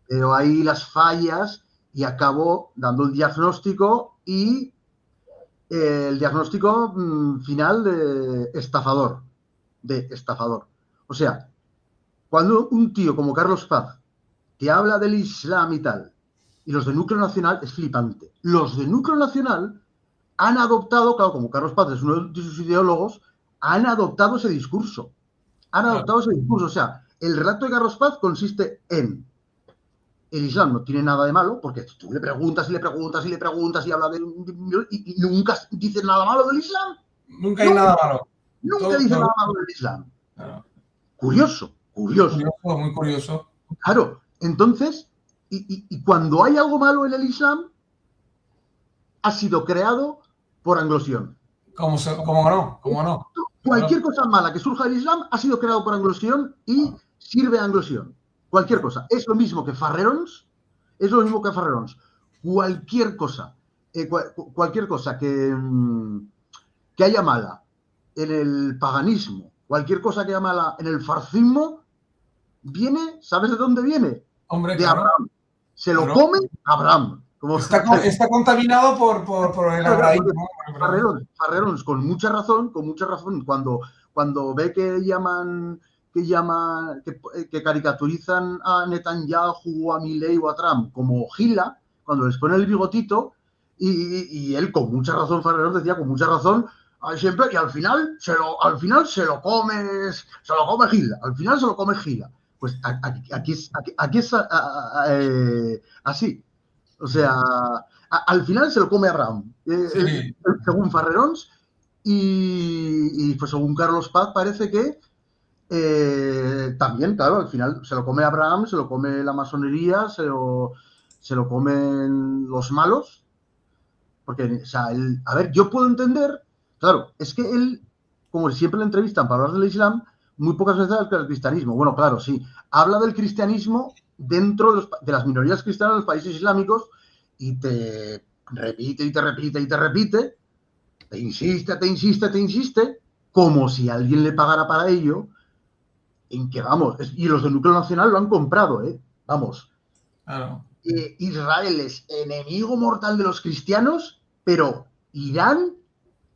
veo ahí las fallas y acabo dando el diagnóstico, y el diagnóstico final de estafador. O sea, cuando un tío como Carlos Paz te habla del Islam y tal, y los de Núcleo Nacional, es flipante. Los de Núcleo Nacional han adoptado, claro, como Carlos Paz es uno de sus ideólogos, han adoptado ese discurso. O sea, el relato de Carlos Paz consiste en: el Islam no tiene nada de malo, porque tú le preguntas y habla y nunca dice nada malo del Islam. Nunca hay nada malo. Nunca dice nada malo del Islam. Curioso. Muy curioso. Claro, entonces, y cuando hay algo malo en el Islam, ha sido creado por anglosión. ¿Cómo no? Cualquier cosa mala que surja del Islam ha sido creado por anglosión y sirve a anglosión. Cualquier cosa. Es lo mismo que Farrerons. Cualquier cosa. Cualquier cosa que haya mala en el paganismo, cualquier cosa que haya mala en el farcismo, viene, ¿sabes de dónde viene? Hombre, de Abraham. Se lo come Abraham. Está contaminado por el abraísmo. Farrerons, con mucha razón, cuando ve que llaman que caricaturizan a Netanyahu, a Milei o a Trump como Gila, cuando les ponen el bigotito, y él con mucha razón, Farrell decía con mucha razón, siempre, y al final se lo come Gila, al final se lo come Gila. Pues aquí es así. O sea, al final se lo come a Ram, Sí. según Farrerons, y pues según Carlos Paz parece que también, claro, al final se lo come Abraham, se lo come la masonería, se lo comen los malos, porque, o sea, a ver, yo puedo entender, claro, es que él, como siempre le entrevistan para hablar del Islam, muy pocas veces habla del cristianismo. Bueno, claro, sí, habla del cristianismo dentro de las minorías cristianas de los países islámicos y te repite y te repite y te repite, te insiste, como si alguien le pagara para ello, en que vamos, y los del núcleo nacional lo han comprado, vamos. Claro. Israel es enemigo mortal de los cristianos, pero Irán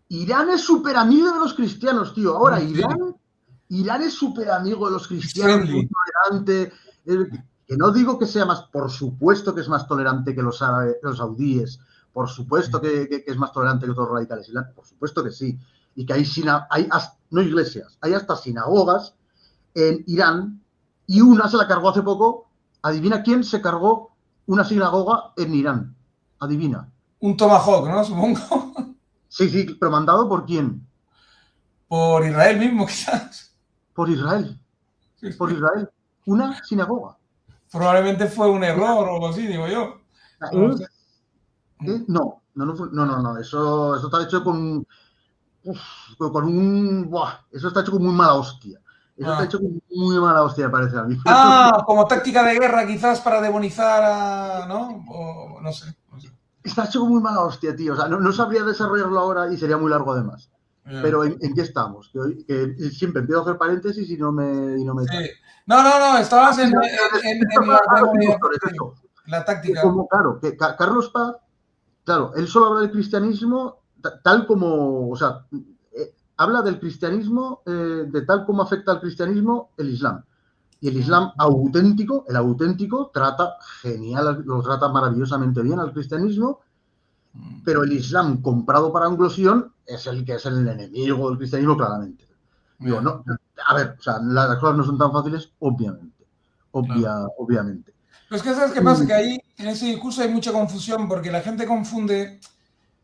es súper amigo de los cristianos, tío. Ahora, Irán es súper amigo de los cristianos, muy tolerante. Que no digo que sea más, por supuesto que es más tolerante que los saudíes, por supuesto que es más tolerante que otros radicales islámicos, por supuesto que sí. Y que hay no iglesias, hay hasta sinagogas en Irán, y una se la cargó hace poco. Adivina quién se cargó una sinagoga en Irán. Adivina. Un Tomahawk, ¿no? Supongo. Sí, pero mandado ¿por quién? Por Israel mismo, quizás. Por Israel. Por Israel. Una sinagoga. Probablemente fue un error o algo así, digo yo. No. Eso está hecho con un... Eso está hecho con muy mala hostia. Eso está hecho con muy mala hostia, me parece a mí. Como táctica de guerra, quizás para demonizar a... ¿no? O, no sé. Está hecho con muy mala hostia, tío. O sea, no sabría desarrollarlo ahora y sería muy largo además. Pero ¿en qué estamos? Que siempre empiezo a hacer paréntesis y no me... Sí. No, estabas en la táctica. Como, claro, que Carlos Paz, claro, él solo habla del cristianismo tal como, o sea, habla del cristianismo de tal como afecta al cristianismo el Islam. Y el Islam auténtico, el auténtico, trata genial, lo trata maravillosamente bien al cristianismo, pero el Islam comprado para anglosión es el que es el enemigo del cristianismo, claramente. Digo, no, a ver, o sea, las cosas no son tan fáciles, obviamente. Obviamente. Pero es que ¿sabes qué pasa? Que ahí, en ese discurso hay mucha confusión, porque la gente confunde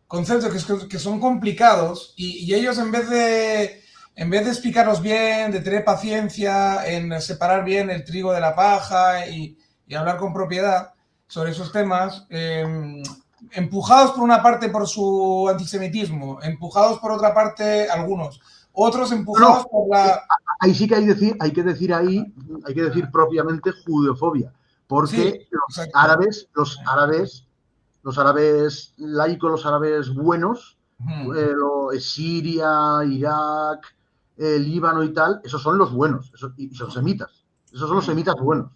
conceptos que son complicados y ellos en vez de explicarlos bien, de tener paciencia, en separar bien el trigo de la paja y hablar con propiedad sobre esos temas, empujados por una parte por su antisemitismo, empujados por otra parte algunos, otros empujados por la... Ahí sí que hay que decir propiamente judeofobia, porque sí, los árabes laicos, los árabes buenos, Siria, Irak, Líbano y tal, esos son los buenos, y son semitas. Esos son los semitas buenos,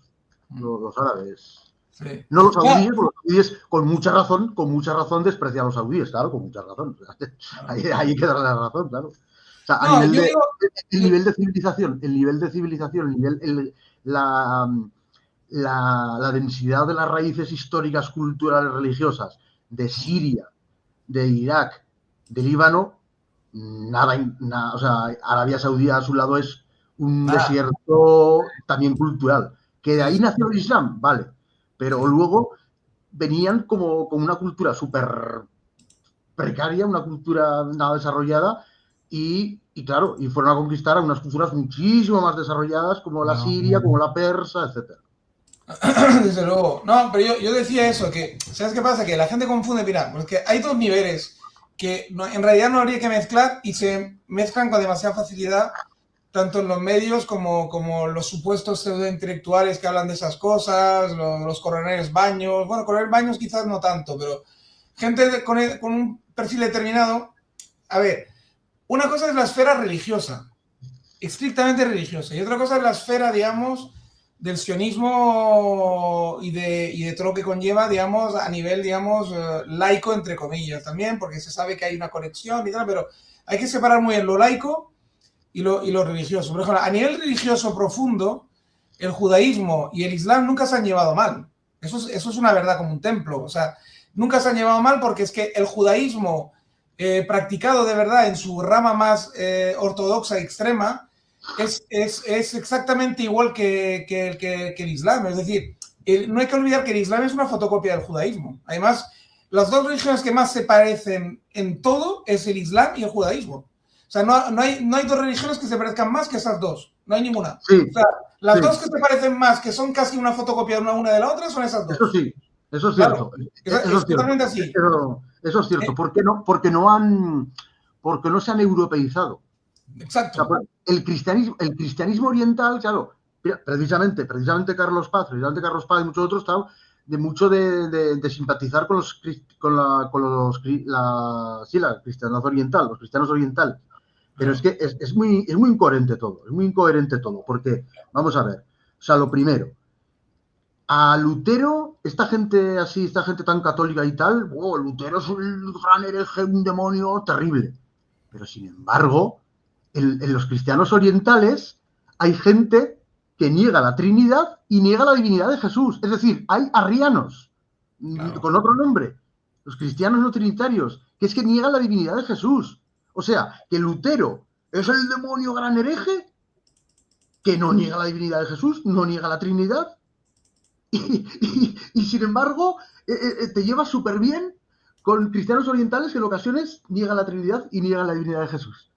los árabes. Sí. No los saudíes, porque los saudíes con mucha razón desprecian a los saudíes, claro, con mucha razón. Ahí hay que darle la razón, claro. O sea, el nivel de civilización, la densidad de las raíces históricas, culturales, religiosas de Siria, de Irak, de Líbano, nada, o sea, Arabia Saudí a su lado es un desierto también cultural. Que de ahí nació el Islam, vale, pero luego venían como una cultura súper precaria, una cultura nada desarrollada, y claro, y fueron a conquistar a unas culturas muchísimo más desarrolladas como la siria, como la persa, etcétera. Desde luego. No, pero yo decía eso, que, ¿sabes qué pasa? Que la gente confunde, mira, porque hay dos niveles que en realidad no habría que mezclar y se mezclan con demasiada facilidad, tanto en los medios como los supuestos pseudointelectuales que hablan de esas cosas, los coroneles Baños, bueno, coronel Baños quizás no tanto, pero gente con un perfil determinado. A ver, una cosa es la esfera religiosa, estrictamente religiosa, y otra cosa es la esfera, digamos, del sionismo y de todo lo que conlleva, digamos, a nivel, digamos, laico, entre comillas, también, porque se sabe que hay una conexión y tal, pero hay que separar muy bien lo laico y lo religioso. Por ejemplo, a nivel religioso profundo, el judaísmo y el islam nunca se han llevado mal. Eso es una verdad como un templo. O sea, nunca se han llevado mal porque es que el judaísmo practicado de verdad en su rama más ortodoxa y extrema es exactamente igual que el islam. Es decir, no hay que olvidar que el islam es una fotocopia del judaísmo. Además, las dos religiones que más se parecen en todo es el islam y el judaísmo. O sea, no hay dos religiones que se parezcan más que esas dos. No hay ninguna. Sí, o sea, las dos que se parecen más, que son casi una fotocopia una de la otra, son esas dos. Eso sí, eso es cierto. Claro, es totalmente así. Eso es cierto. ¿Por qué no? Porque no se han europeizado. Exacto. O sea, el cristianismo oriental, claro, precisamente Carlos Paz y muchos otros, claro, de simpatizar con la cristiandad oriental, los cristianos orientales. Pero es que es muy incoherente todo, porque, vamos a ver, o sea, lo primero, a Lutero, esta gente tan católica y tal, Lutero es un gran hereje, un demonio terrible. Pero sin embargo, en los cristianos orientales hay gente que niega la Trinidad y niega la divinidad de Jesús. Es decir, hay arrianos, claro, con otro nombre, los cristianos no trinitarios, que es que niegan la divinidad de Jesús. O sea, que Lutero es el demonio gran hereje que no niega la divinidad de Jesús, no niega la Trinidad, y sin embargo te llevas súper bien con cristianos orientales que en ocasiones niegan la Trinidad y niegan la divinidad de Jesús.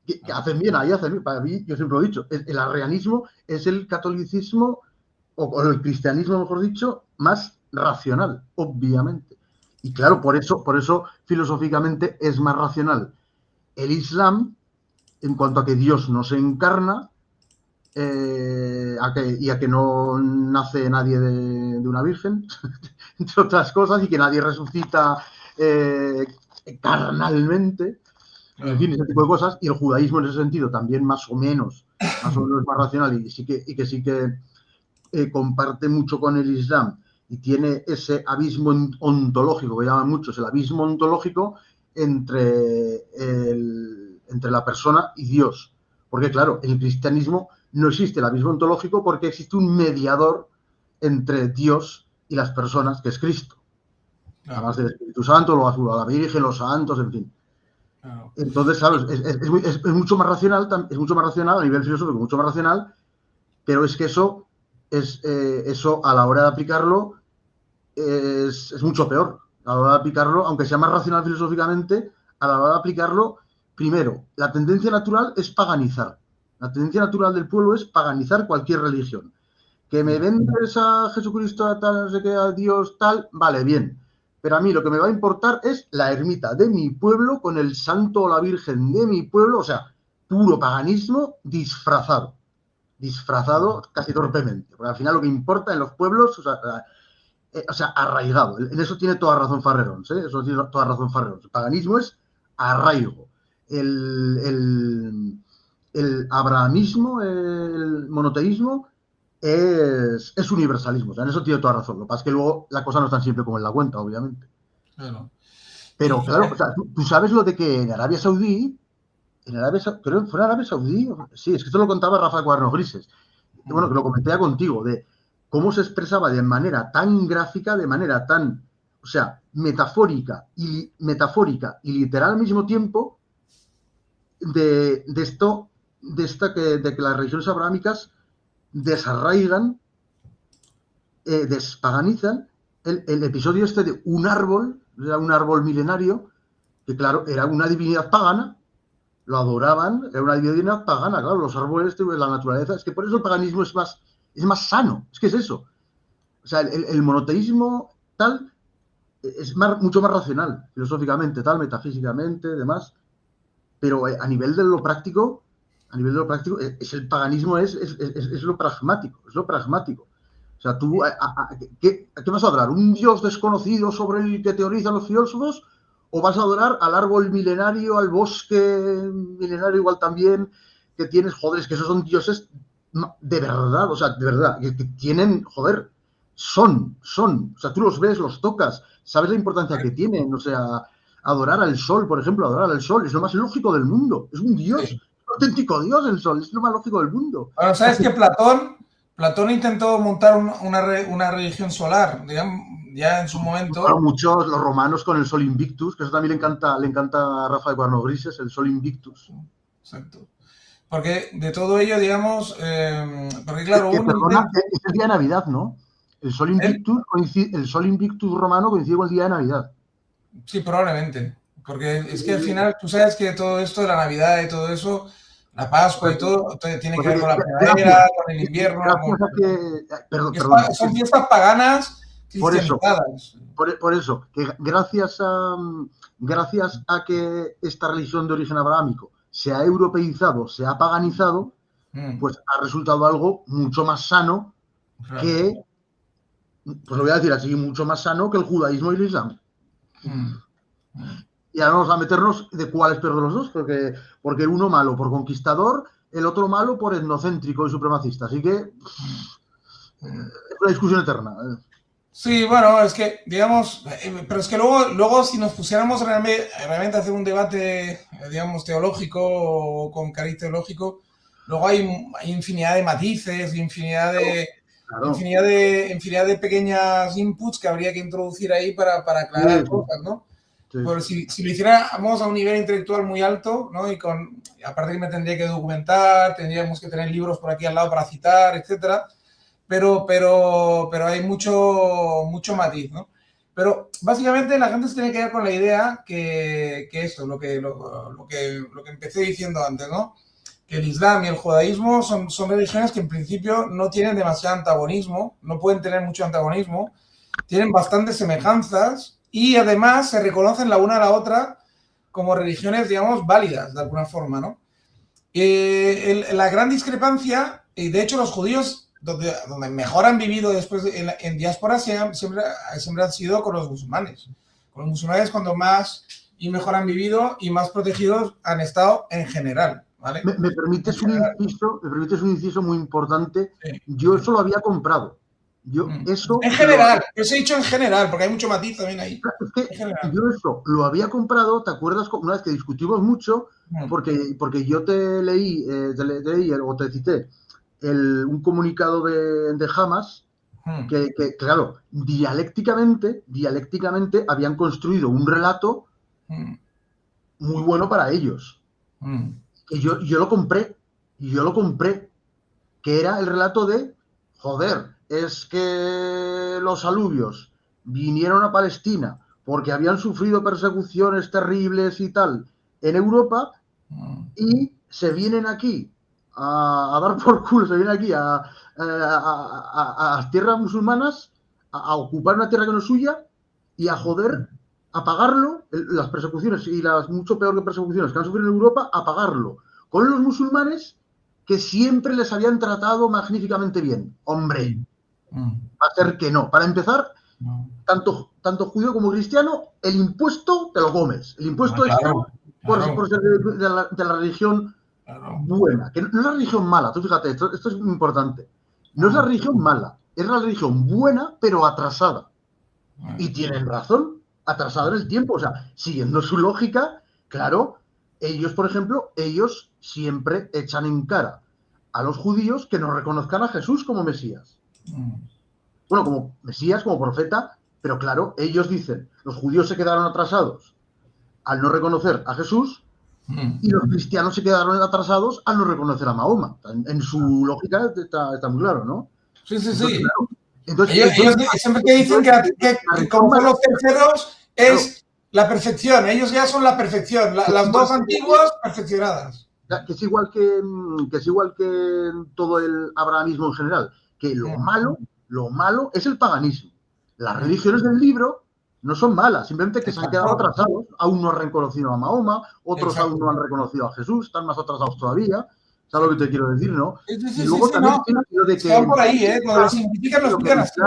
Que hacen bien, para mí, yo siempre lo he dicho, el arrianismo es el catolicismo, o el cristianismo, mejor dicho, más racional, obviamente. Y claro, por eso filosóficamente es más racional el Islam, en cuanto a que Dios no se encarna, a que no nace nadie de una virgen, entre otras cosas, y que nadie resucita carnalmente, en fin, ese tipo de cosas. Y el judaísmo en ese sentido también más o menos más racional, y que sí que comparte mucho con el Islam, y tiene ese abismo ontológico que llaman muchos, el abismo ontológico entre la persona y Dios. Porque claro, en el cristianismo no existe el abismo ontológico porque existe un mediador entre Dios y las personas, que es Cristo. Además del Espíritu Santo, la Virgen, los santos, en fin. Entonces, claro, es mucho más racional, a nivel filosófico, mucho más racional, pero es que eso a la hora de aplicarlo es mucho peor. A la hora de aplicarlo, aunque sea más racional filosóficamente, a la hora de aplicarlo, primero, la tendencia natural es paganizar. La tendencia natural del pueblo es paganizar cualquier religión. Que me vendes a Jesucristo, a tal, no sé qué, a Dios, tal, vale, bien. Pero a mí lo que me va a importar es la ermita de mi pueblo con el santo o la virgen de mi pueblo, o sea, puro paganismo disfrazado casi torpemente. Porque al final lo que importa en los pueblos, o sea, arraigado. En eso tiene toda razón Farrerons, ¿eh? Eso tiene toda razón Farrerons. El paganismo es arraigo. El abrahamismo, el monoteísmo, es universalismo. O sea, en eso tiene toda razón. Lo que pasa es que luego la cosa no es tan simple como en la cuenta, obviamente. Claro. Pero claro, o sea, tú sabes lo de que en Arabia Saudí, creo que fue en Arabia Saudí, sí, es que esto lo contaba Rafa Cuadernos Grises. Bueno, que lo comenté ya contigo, de cómo se expresaba de manera tan gráfica, de manera tan, o sea, metafórica y literal al mismo tiempo, de que las religiones abrahámicas desarraigan, despaganizan el episodio este de un árbol milenario, que claro, era una divinidad pagana, lo adoraban, era una divinidad pagana, claro, los árboles, la naturaleza, es que por eso el paganismo es más sano, es que es eso. O sea, el monoteísmo tal es mucho más racional, filosóficamente, tal, metafísicamente, demás, pero a nivel de lo práctico, el paganismo es lo pragmático, O sea, tú, ¿qué vas a adorar? ¿Un dios desconocido sobre el que teorizan los filósofos? ¿O vas a adorar al árbol milenario, al bosque milenario igual también, que tienes, joder, es que esos son dioses de verdad, o sea, de verdad, que tienen, joder, son, o sea, tú los ves, los tocas, sabes la importancia que tienen, o sea, adorar al sol, por ejemplo, adorar al sol, es lo más lógico del mundo, es un dios, Sí. auténtico Dios el sol, es lo más lógico del mundo. Bueno, ¿sabes que Platón intentó montar una religión solar, digamos, ya en su momento? Bueno, muchos, los romanos con el Sol Invictus, que eso también le encanta a Rafa de Cuerno Grises, el Sol Invictus. Exacto. Porque de todo ello, digamos, porque claro, perdona, es el día de Navidad, ¿no? El Sol Invictus romano coincide con el día de Navidad. Sí, probablemente. Porque es que al final, tú sabes que todo esto de la Navidad y todo eso, la Pascua y todo, tiene que ver con la primavera, con el invierno. Gracias a que... Perdón. Son fiestas paganas cristianizadas. Por eso, que gracias a que esta religión de origen abrahámico se ha europeizado, se ha paganizado, pues ha resultado algo mucho más sano que, pues lo voy a decir así, mucho más sano que el judaísmo y el islam. Y ahora vamos a meternos de cuál es peor de los dos, porque uno malo por conquistador, el otro malo por etnocéntrico y supremacista. Así que es una discusión eterna. Sí, bueno, es que, digamos, pero es que luego si nos pusiéramos realmente a hacer un debate, digamos, teológico o con cariz teológico, luego hay infinidad de matices, infinidad de pequeñas inputs que habría que introducir ahí para aclarar cosas, ¿no? Sí. Pero si lo hiciéramos a un nivel intelectual muy alto, ¿no? Y aparte que me tendría que documentar, tendríamos que tener libros por aquí al lado para citar, etcétera. Pero hay mucho matiz, ¿no? Pero básicamente la gente se tiene que quedar con la idea que esto, lo que empecé diciendo antes, ¿no? Que el Islam y el judaísmo son religiones que en principio no tienen demasiado antagonismo, no pueden tener mucho antagonismo, tienen bastantes semejanzas y además se reconocen la una a la otra como religiones, digamos, válidas de alguna forma, ¿no? La gran discrepancia, y de hecho los judíos donde mejor han vivido después en diáspora siempre han sido con los musulmanes. Con los musulmanes cuando más y mejor han vivido y más protegidos han estado en general, ¿vale? ¿Me permites un inciso muy importante? Sí. Yo eso lo había comprado. En general, eso he dicho en general, porque hay mucho matiz también ahí. Es que yo eso lo había comprado, ¿te acuerdas? Una vez que discutimos mucho, porque yo te leí o te cité un comunicado de Hamas que, claro, dialécticamente habían construido un relato muy bueno para ellos. Que yo lo compré, que era el relato de, joder, es que los alubios vinieron a Palestina porque habían sufrido persecuciones terribles y tal en Europa y se vienen aquí a dar por culo, se vienen aquí a tierras musulmanas, a ocupar una tierra que no es suya y a joder, a pagarlo, las persecuciones y las mucho peor que persecuciones que han sufrido en Europa, a pagarlo con los musulmanes que siempre les habían tratado magníficamente bien. Hombre, va a ser que no. Para empezar, tanto judío como cristiano, el impuesto te lo comes. El impuesto extra por ser de la religión buena, que no es la religión mala. Tú fíjate, esto es muy importante. No es la religión mala, es la religión buena, pero atrasada. Y tienen razón, atrasada en el tiempo. O sea, siguiendo su lógica, claro, ellos, por ejemplo, siempre echan en cara a los judíos que no reconozcan a Jesús como Mesías. Bueno, como Mesías, como profeta, pero claro, ellos dicen, los judíos se quedaron atrasados al no reconocer a Jesús y los cristianos se quedaron atrasados al no reconocer a Mahoma. En su lógica está muy claro, ¿no? Sí. Entonces, ellos siempre te dicen que como son los terceros es la perfección. Ellos ya son la perfección. Las dos antiguas perfeccionadas. Que es igual que todo el abrahamismo en general. Que lo malo es el paganismo. Las religiones del libro no son malas, simplemente que se han quedado atrasados. Aún no han reconocido a Mahoma, otros aún no han reconocido a Jesús, están más atrasados todavía. ¿Sabes lo que te quiero decir, no? Y luego también lo de que están por ahí, cuando lo simplifican, lo explican así,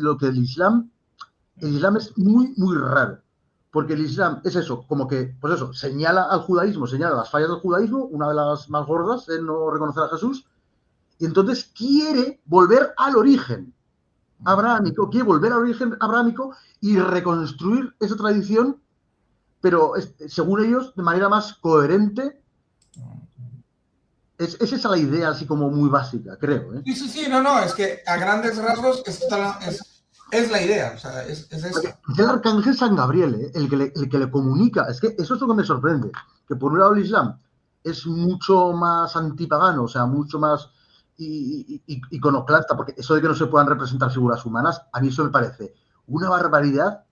lo que el Islam es muy, muy raro. Porque el Islam es eso, como que, pues eso, señala las fallas del judaísmo, una de las más gordas es no reconocer a Jesús, y entonces quiere volver al origen abrahámico, y reconstruir esa tradición, pero según ellos, de manera más coherente Es esa la idea así como muy básica, creo, ¿eh? Sí, no, es que a grandes rasgos es la idea, o sea, es Porque esta. es el arcángel San Gabriel, ¿eh? El que le comunica. Es que eso es lo que me sorprende. Que por un lado el Islam es mucho más antipagano, o sea, mucho más iconoclasta, porque eso de que no se puedan representar figuras humanas, a mí eso me parece una barbaridad,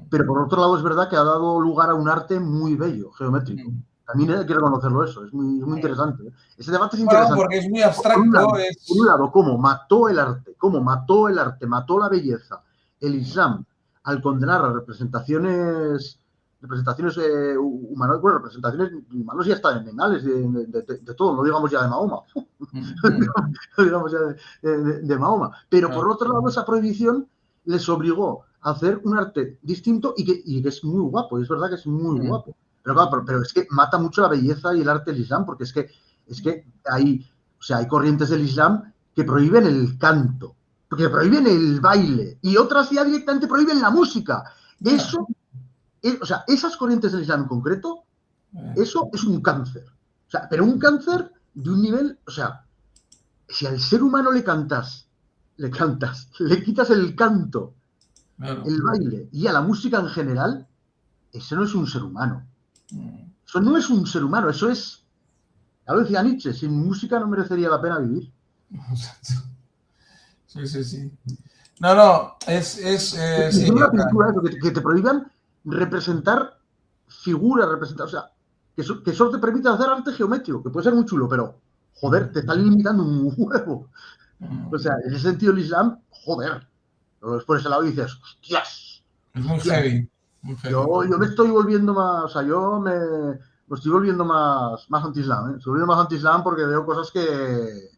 pero por otro lado es verdad que ha dado lugar a un arte muy bello, geométrico. También hay que reconocerlo eso, es muy interesante, ¿eh? Ese debate es Bueno, interesante. porque es muy Por un abstracto, lado, por un lado, cómo mató el arte, mató la belleza, el Islam, al condenar a representaciones humanas, bueno, representaciones humanos ya están en animales, de todo, no digamos ya de Mahoma, no digamos ya de Mahoma. Pero por otro lado, esa prohibición les obligó a hacer un arte distinto y que es muy guapo, y es verdad que es muy guapo. Pero claro, pero es que mata mucho la belleza y el arte del Islam, porque es que hay corrientes del Islam que prohíben el canto, que prohíben el baile, y otras ya directamente prohíben la música. Eso, esas corrientes del Islam en concreto, eso es un cáncer. O sea, pero un cáncer de un nivel, o sea, si al ser humano le quitas el canto, el baile y a la música en general, eso no es un ser humano. Eso no es un ser humano, eso es, ya lo decía Nietzsche, sin música no merecería la pena vivir. Sí. No, sí, Una acá. pintura, eso, que te prohíban representar figuras, o sea, que solo te permite hacer arte geométrico, que puede ser muy chulo, pero, joder, te están limitando un huevo. O sea, en ese sentido el Islam, joder. Lo ves por ese lado y dices, hostias, Es muy hostias. heavy, muy heavy. Yo me estoy volviendo más, o sea, yo me estoy volviendo más anti-islam, ¿eh? Estoy volviendo más anti-islam porque veo cosas que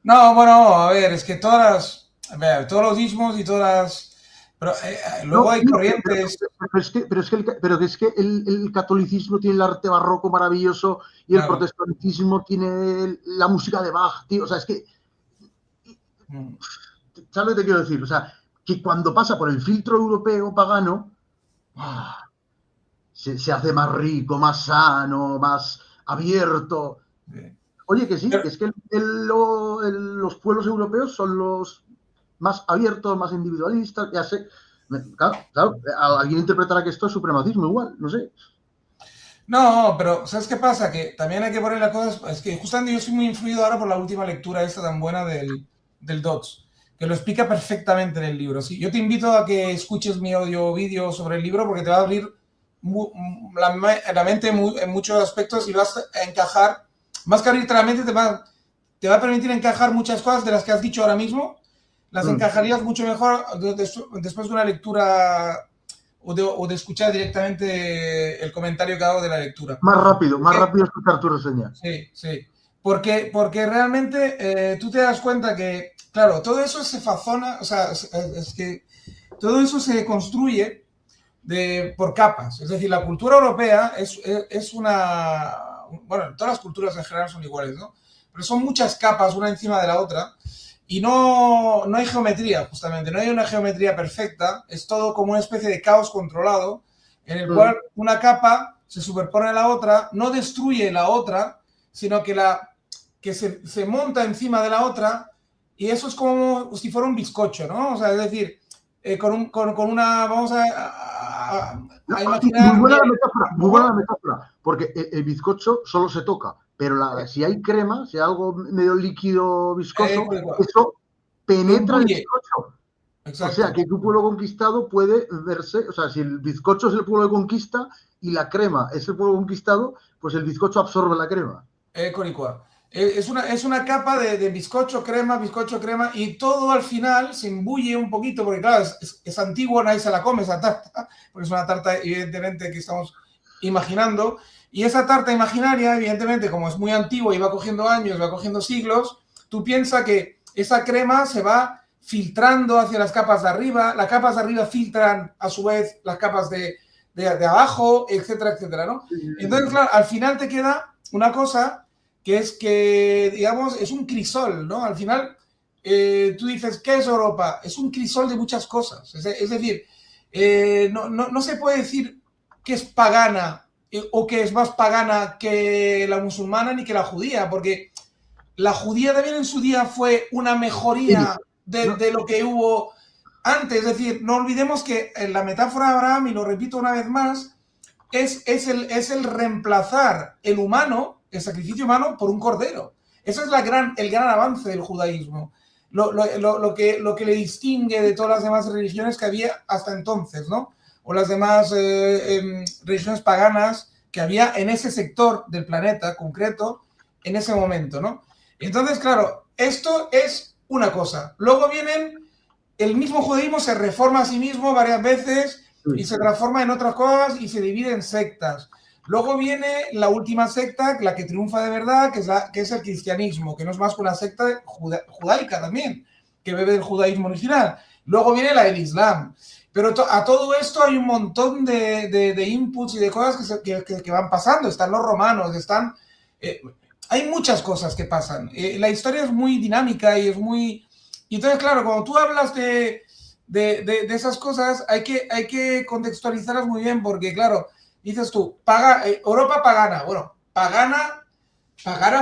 No, bueno, a ver, es que todos los ismos y pero luego no, hay tío, corrientes. pero es que el catolicismo tiene el arte barroco maravilloso y el Claro. protestantismo tiene la música de Bach, tío. O sea, es que, ¿sabes lo que te quiero decir? O sea, que cuando pasa por el filtro europeo pagano, se hace más rico, más sano, más abierto. Oye, que sí, Pero, que es que los pueblos europeos son los más abiertos, más individualistas, ya sé. Claro, alguien interpretará que esto es supremacismo igual, no sé. no, pero ¿sabes qué pasa? Que también hay que poner las cosas. Es que justamente yo soy muy influido ahora por la última lectura esta tan buena del Dodds, que lo explica perfectamente en el libro. ¿Sí? Yo te invito a que escuches mi audio vídeo sobre el libro porque te va a abrir la mente en muchos aspectos y vas a encajar, más que abrirte la mente, te va a permitir encajar muchas cosas de las que has dicho ahora mismo, las encajarías mucho mejor después de una lectura o de escuchar directamente el comentario que hago de la lectura. Más rápido escuchar tu reseña. Sí. Porque realmente tú te das cuenta que, claro, todo eso se fazona, o sea, es que todo eso se construye por capas. Es decir, la cultura europea es una... Bueno, todas las culturas en general son iguales, ¿no? Pero son muchas capas una encima de la otra y no hay geometría, justamente. No hay una geometría perfecta. Es todo como una especie de caos controlado en el cual una capa se superpone a la otra, no destruye la otra, sino que se monta encima de la otra y eso es como si fuera un bizcocho, ¿no? O sea, es decir, con una, vamos a Muy imaginar, buena mira, la metáfora, un muy buena la poco, metáfora, porque el bizcocho solo se toca, pero si hay crema, si hay algo medio líquido viscoso, eso lo penetra el imbuye, bizcocho. O sea, exacto. que tu pueblo conquistado puede verse, o sea, si el bizcocho es el pueblo de conquista y la crema es el pueblo conquistado, pues el bizcocho absorbe la crema. Coricua. Es una capa de bizcocho, crema, y todo al final se imbuye un poquito, porque claro, es antiguo, nadie se la come esa tarta, porque es una tarta evidentemente que estamos imaginando, y esa tarta imaginaria, evidentemente, como es muy antigua y va cogiendo años, va cogiendo siglos, tú piensas que esa crema se va filtrando hacia las capas de arriba, las capas de arriba filtran a su vez las capas de abajo, etcétera, etcétera, ¿no? Entonces, claro, al final te queda una cosa que es que, digamos, es un crisol, ¿no? Al final, tú dices, ¿qué es Europa? Es un crisol de muchas cosas. Es decir, no se puede decir que es pagana o que es más pagana que la musulmana ni que la judía, porque la judía también en su día fue una mejoría de lo que hubo antes. Es decir, no olvidemos que en la metáfora de Abraham, y lo repito una vez más, es el reemplazar el humano, el sacrificio humano, por un cordero. Eso es el gran avance del judaísmo. Lo que le distingue de todas las demás religiones que había hasta entonces, ¿no? O las demás religiones paganas que había en ese sector del planeta concreto en ese momento, ¿no? Entonces, claro, esto es una cosa. Luego el mismo judaísmo se reforma a sí mismo varias veces y se transforma en otras cosas y se divide en sectas. Luego viene la última secta, la que triunfa de verdad, que es el cristianismo, que no es más que una secta judaica también, que bebe del judaísmo original. Luego viene la del Islam. Pero a todo esto hay un montón de inputs y de cosas que van pasando. Están los romanos, hay muchas cosas que pasan. La historia es muy dinámica y es muy... Y entonces, claro, cuando tú hablas de esas cosas, hay que contextualizarlas muy bien, porque, claro, dices tú, Europa pagana. Bueno, pagana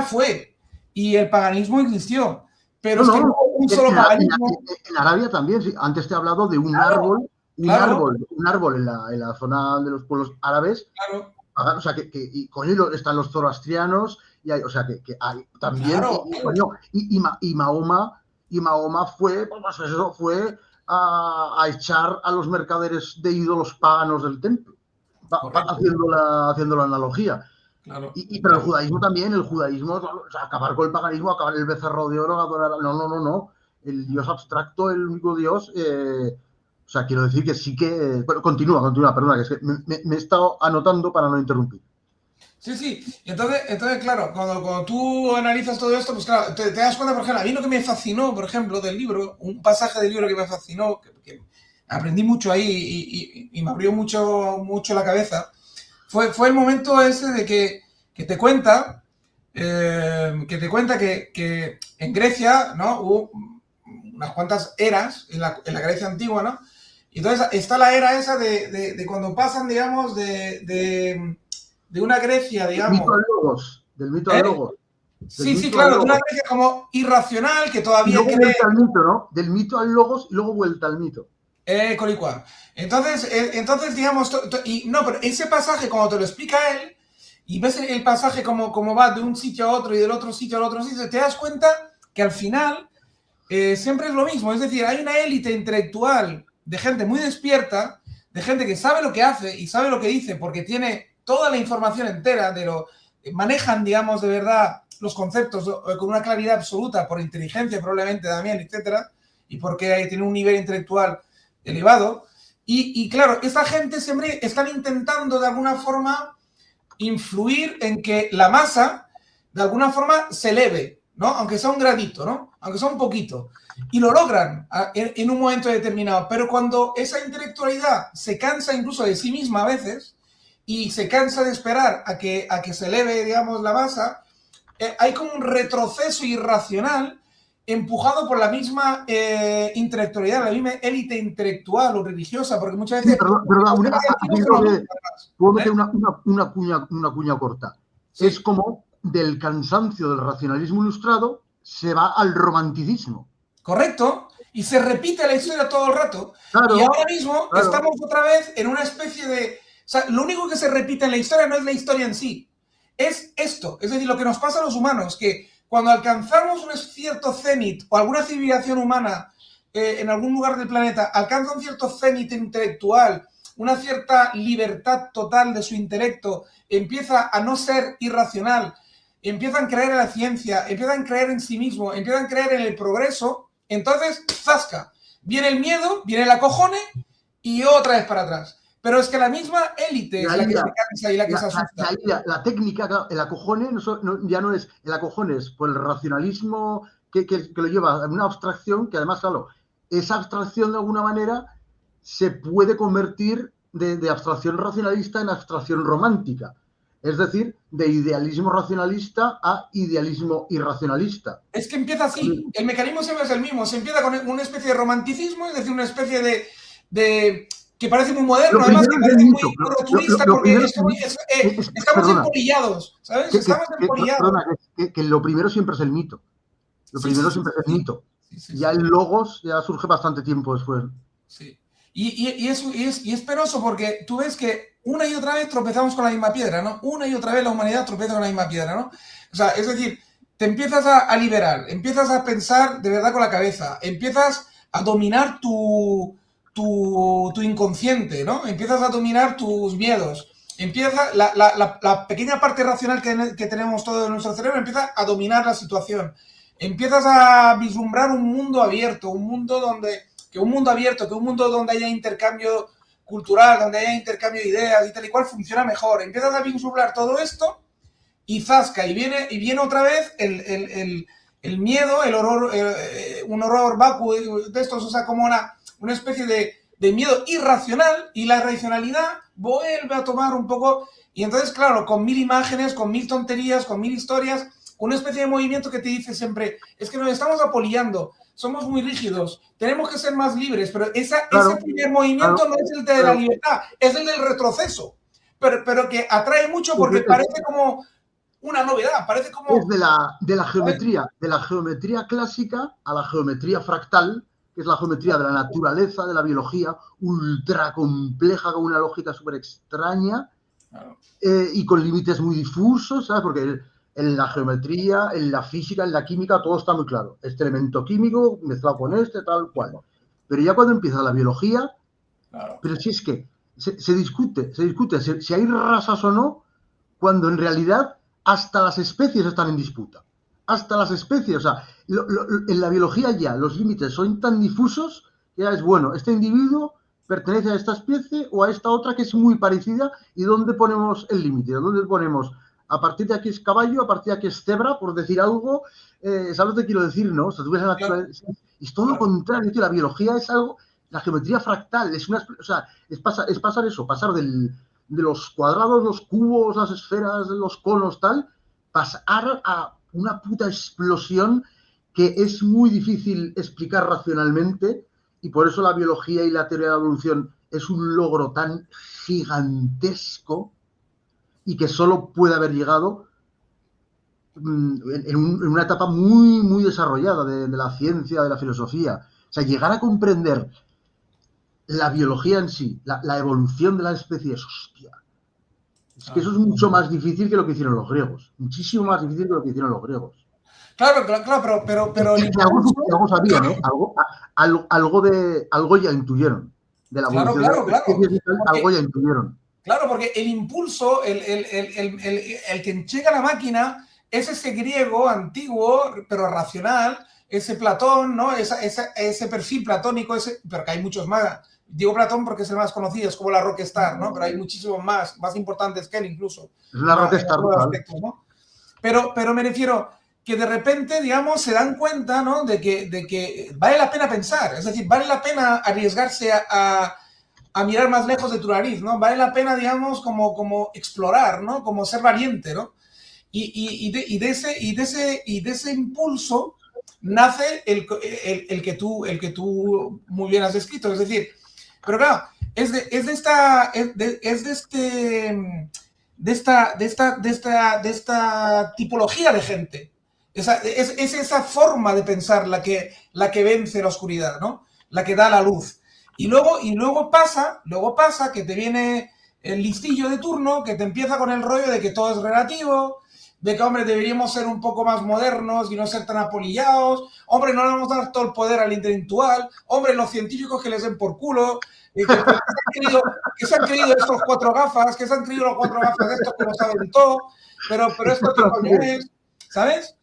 fue, y el paganismo existió, pero es que no un solo paganismo. En Arabia también, sí. Antes te he hablado de un árbol en la zona de los pueblos árabes. Claro. O sea, y con ello están los zoroastrianos, y hay, o sea, que hay también. Claro. Y Mahoma fue, pues eso, fue a echar a los mercaderes de ídolos paganos del templo, haciendo la analogía. Claro. Pero el judaísmo también, o sea, acabar con el paganismo, acabar el becerro de oro, adorar. No. El Dios abstracto, el único Dios. O sea, quiero decir que sí que... Bueno, continúa, perdona, que es que me he estado anotando para no interrumpir. Sí. Entonces claro, cuando tú analizas todo esto, pues claro, te das cuenta, por ejemplo, a mí lo que me fascinó, por ejemplo, del libro, un pasaje del libro que me fascinó, que aprendí mucho ahí y me abrió mucho la cabeza, fue el momento ese de que te cuenta que en Grecia, ¿no? Hubo unas cuantas eras en la Grecia antigua, ¿no? Y entonces está la era esa de cuando pasan, digamos, de una Grecia, digamos... Del mito al logos. Sí, claro, de una Grecia como irracional, que todavía... Y luego vuelta al mito, ¿no? Del mito al logos y luego vuelta al mito. Colicuar. Entonces, digamos... pero ese pasaje, cuando te lo explica él, y ves el pasaje como va de un sitio a otro y del otro sitio al otro sitio, te das cuenta que al final siempre es lo mismo. Es decir, hay una élite intelectual de gente muy despierta, de gente que sabe lo que hace y sabe lo que dice, porque tiene toda la información entera manejan, digamos, de verdad los conceptos con una claridad absoluta, por inteligencia probablemente también, etcétera, y porque tiene un nivel intelectual elevado. Y claro, esta gente siempre están intentando de alguna forma influir en que la masa de alguna forma se eleve, ¿no? Aunque sea un gradito, ¿no? Aunque sea un poquito. Y lo logran en un momento determinado. Pero cuando esa intelectualidad se cansa incluso de sí misma a veces y se cansa de esperar a que se eleve, digamos, la masa, hay como un retroceso irracional empujado por la misma intelectualidad, la misma élite intelectual o religiosa, porque muchas veces... Puedo meter una cuña corta. Sí. Es como del cansancio del racionalismo ilustrado se va al romanticismo. Correcto. Y se repite la historia todo el rato. Claro, y ahora mismo estamos otra vez en una especie de... O sea, lo único que se repite en la historia no es la historia en sí. Es esto. Es decir, lo que nos pasa a los humanos, que cuando alcanzamos un cierto cenit o alguna civilización humana en algún lugar del planeta alcanza un cierto cenit intelectual, una cierta libertad total de su intelecto, empieza a no ser irracional, empiezan a creer en la ciencia, empiezan a creer en sí mismo, empiezan a creer en el progreso, entonces, ¡zasca! Viene el miedo, viene el acojone y otra vez para atrás. Pero es que la misma élite es la que se cansa y la que se asusta. La técnica, el acojone, ya no es el acojone, es por el racionalismo que lo lleva a una abstracción que además, claro, esa abstracción de alguna manera se puede convertir de abstracción racionalista en abstracción romántica. Es decir, de idealismo racionalista a idealismo irracionalista. Es que empieza así. El mecanismo siempre es el mismo. Se empieza con una especie de romanticismo, es decir, una especie de que parece muy moderno, Lo además primero que es el parece muy mito. futurista, Lo porque primero estamos perdona, empolillados, ¿sabes? Estamos empolillados. perdona, que lo primero siempre es el mito. Lo Sí, sí, primero sí, siempre sí, es el sí, mito. sí, sí, Ya sí. el logos ya surge bastante tiempo después. Sí. Y es penoso porque tú ves que una y otra vez tropezamos con la misma piedra, ¿no? Una y otra vez la humanidad tropeza con la misma piedra, ¿no? O sea, es decir, te empiezas a liberar, empiezas a pensar de verdad con la cabeza, empiezas a dominar tu inconsciente, ¿no? Empiezas a dominar tus miedos. Empieza la pequeña parte racional que tenemos todo en nuestro cerebro empieza a dominar la situación. Empiezas a vislumbrar un mundo abierto, un mundo abierto, que un mundo donde haya intercambio cultural, donde haya intercambio de ideas y tal y cual funciona mejor. Empiezas a vislumbrar todo esto y zasca, y viene otra vez el miedo, el horror, un horror vacuo de estos, o sea, como una especie de miedo irracional, y la irracionalidad vuelve a tomar un poco, y entonces, claro, con 1000 imágenes, con 1000 tonterías, con 1000 historias, una especie de movimiento que te dice siempre, es que nos estamos apolillando, somos muy rígidos, tenemos que ser más libres, pero ese Claro, primer movimiento claro, no es el de la claro. libertad, es el del retroceso, pero que atrae mucho porque parece como una novedad, parece Es como... ¿sabes? de la geometría clásica a la geometría fractal, que es la geometría de la naturaleza, de la biología, ultra compleja, con una lógica súper extraña, Claro, y con límites muy difusos, ¿sabes? Porque en la geometría, en la física, en la química, todo está muy claro. Este elemento químico mezclado con este, tal cual. Pero ya cuando empieza la biología, claro, pero si es que se discute si hay razas o no, cuando en realidad hasta las especies están en disputa. Hasta las especies, o sea, en la biología ya los límites son tan difusos que ya es bueno, este individuo pertenece a esta especie o a esta otra que es muy parecida, y ¿dónde ponemos el límite? ¿Dónde ponemos? A partir de aquí es caballo, a partir de aquí es cebra, por decir algo, ¿sabes lo que quiero decir, no? O sea, tú ves la claro, naturaleza, es todo lo claro. contrario, tío, la biología es algo, la geometría fractal, o sea, es pasar eso, pasar de los cuadrados, los cubos, las esferas, los conos, tal, pasar a una puta explosión que es muy difícil explicar racionalmente, y por eso la biología y la teoría de la evolución es un logro tan gigantesco y que solo puede haber llegado en una etapa muy, muy desarrollada de la ciencia, de la filosofía. O sea, llegar a comprender la biología en sí, la evolución de las especies, hostia, es que eso Claro, es mucho más difícil que lo que hicieron los griegos. Muchísimo más difícil que lo que hicieron los griegos. claro, claro, claro, pero el Que impulso, algo sabían, ¿eh? Algo ya intuyeron. De la claro, evolución de claro, las claro, especies y tal, algo porque, ya intuyeron. claro, porque el impulso, el que enchega la máquina, es ese griego antiguo, pero racional, ese Platón, ¿no? Ese perfil platónico, pero que hay muchos más. Digo Platón porque es el más conocido, es como la Rockstar, ¿no? Pero hay muchísimos más importantes que él incluso, Es una en rockstar algunos total. aspectos, ¿no? Pero me refiero que de repente, digamos, se dan cuenta, ¿no? De que vale la pena pensar, es decir, vale la pena arriesgarse a mirar más lejos de tu nariz, ¿no? Vale la pena, digamos, como explorar, ¿no? Como ser valiente, ¿no? Y de ese impulso nace el que tú muy bien has descrito, es decir, pero claro, es de esta tipología de gente. Es esa forma de pensar la que vence la oscuridad, ¿no? La que da la luz. Y luego pasa que te viene el listillo de turno que te empieza con el rollo de que todo es relativo, de que, hombre, deberíamos ser un poco más modernos y no ser tan apolillados, hombre, no le vamos a dar todo el poder al intelectual, hombre, los científicos que les den por culo, que se han creído estos cuatro gafas, que se han creído los cuatro gafas de estos que lo saben todo, pero esto qué coño es, ¿sabes?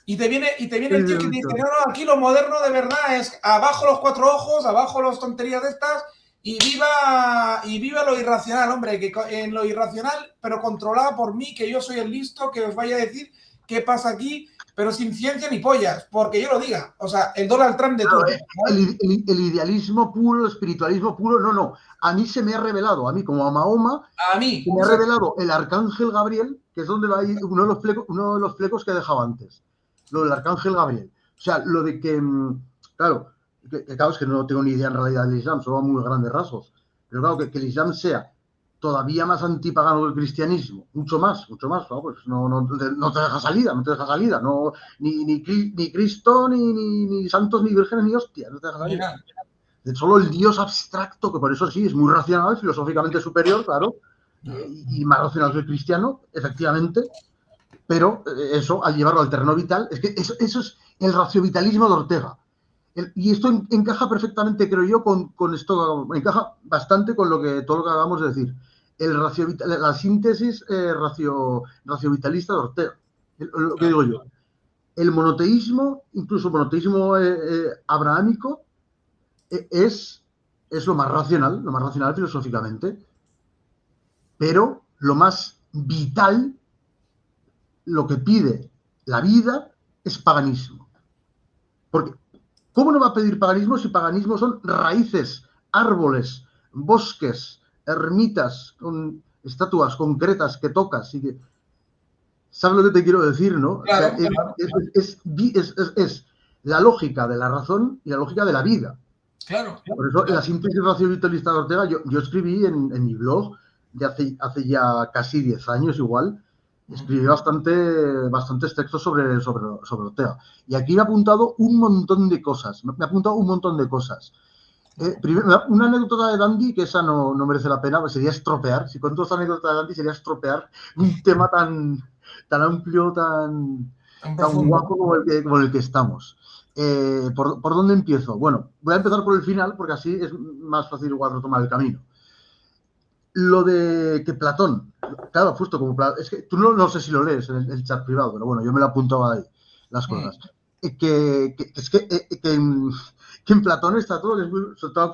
Y te viene el tío que te dice, no, no, aquí lo moderno de verdad es abajo los cuatro ojos, abajo las tonterías de estas, y viva lo irracional, hombre, que en lo irracional, pero controlado por mí, que yo soy el listo, que os vaya a decir qué pasa aquí, pero sin ciencia ni pollas, porque yo lo diga. O sea, el Donald Trump de Claro, turno, ¿sabes? el idealismo puro, el espiritualismo puro, no, no. A mí se me ha revelado, a mí como a Mahoma, A mí, se me ha exacto. revelado el arcángel Gabriel, que es donde va ahí uno de los flecos que he dejado antes. Lo del arcángel Gabriel. O sea, lo de que, claro, claro, es que no tengo ni idea en realidad del Islam, solo a muy grandes rasgos. Pero claro, que el Islam sea todavía más antipagano que el cristianismo, mucho más, ¿no? Pues no te deja salida, no, ni Cristo, ni santos, ni vírgenes, ni hostias, no te deja salida. Solo el Dios abstracto, que por eso sí, es muy racional, filosóficamente superior, claro, y más racional que el cristiano, efectivamente, pero eso, al llevarlo al terreno vital, es que eso es el raciovitalismo de Ortega. Y esto encaja perfectamente, creo yo, con esto, encaja bastante con todo lo que acabamos de decir. La síntesis raciovitalista de Ortega. Lo que digo yo. El monoteísmo, incluso el monoteísmo abrahámico, es lo más racional filosóficamente. Pero lo más vital, lo que pide la vida, es paganismo. Porque ¿cómo no va a pedir paganismo si paganismo son raíces, árboles, bosques, ermitas, con estatuas concretas que tocas? Y que... ¿Sabes lo que te quiero decir, no? Claro, o sea, es la lógica de la razón y la lógica de la vida. Claro. Por eso, la síntesis raciovitalista de Ortega, yo escribí en mi blog de hace ya casi 10 años igual, escribí bastantes textos sobre Ortega. Y aquí me ha apuntado un montón de cosas. Primero, una anécdota de Dandy, que esa no merece la pena, pues sería estropear. Si cuento esta anécdota de Dandy, sería estropear un tema tan amplio, tan guapo como el que estamos. ¿Por dónde empiezo? Bueno, voy a empezar por el final, porque así es más fácil igual retomar el camino. Lo de que Platón, claro, justo como Platón, es que tú no sé si lo lees en el chat privado, pero bueno, yo me lo apuntaba ahí, las cosas. Que en Platón está todo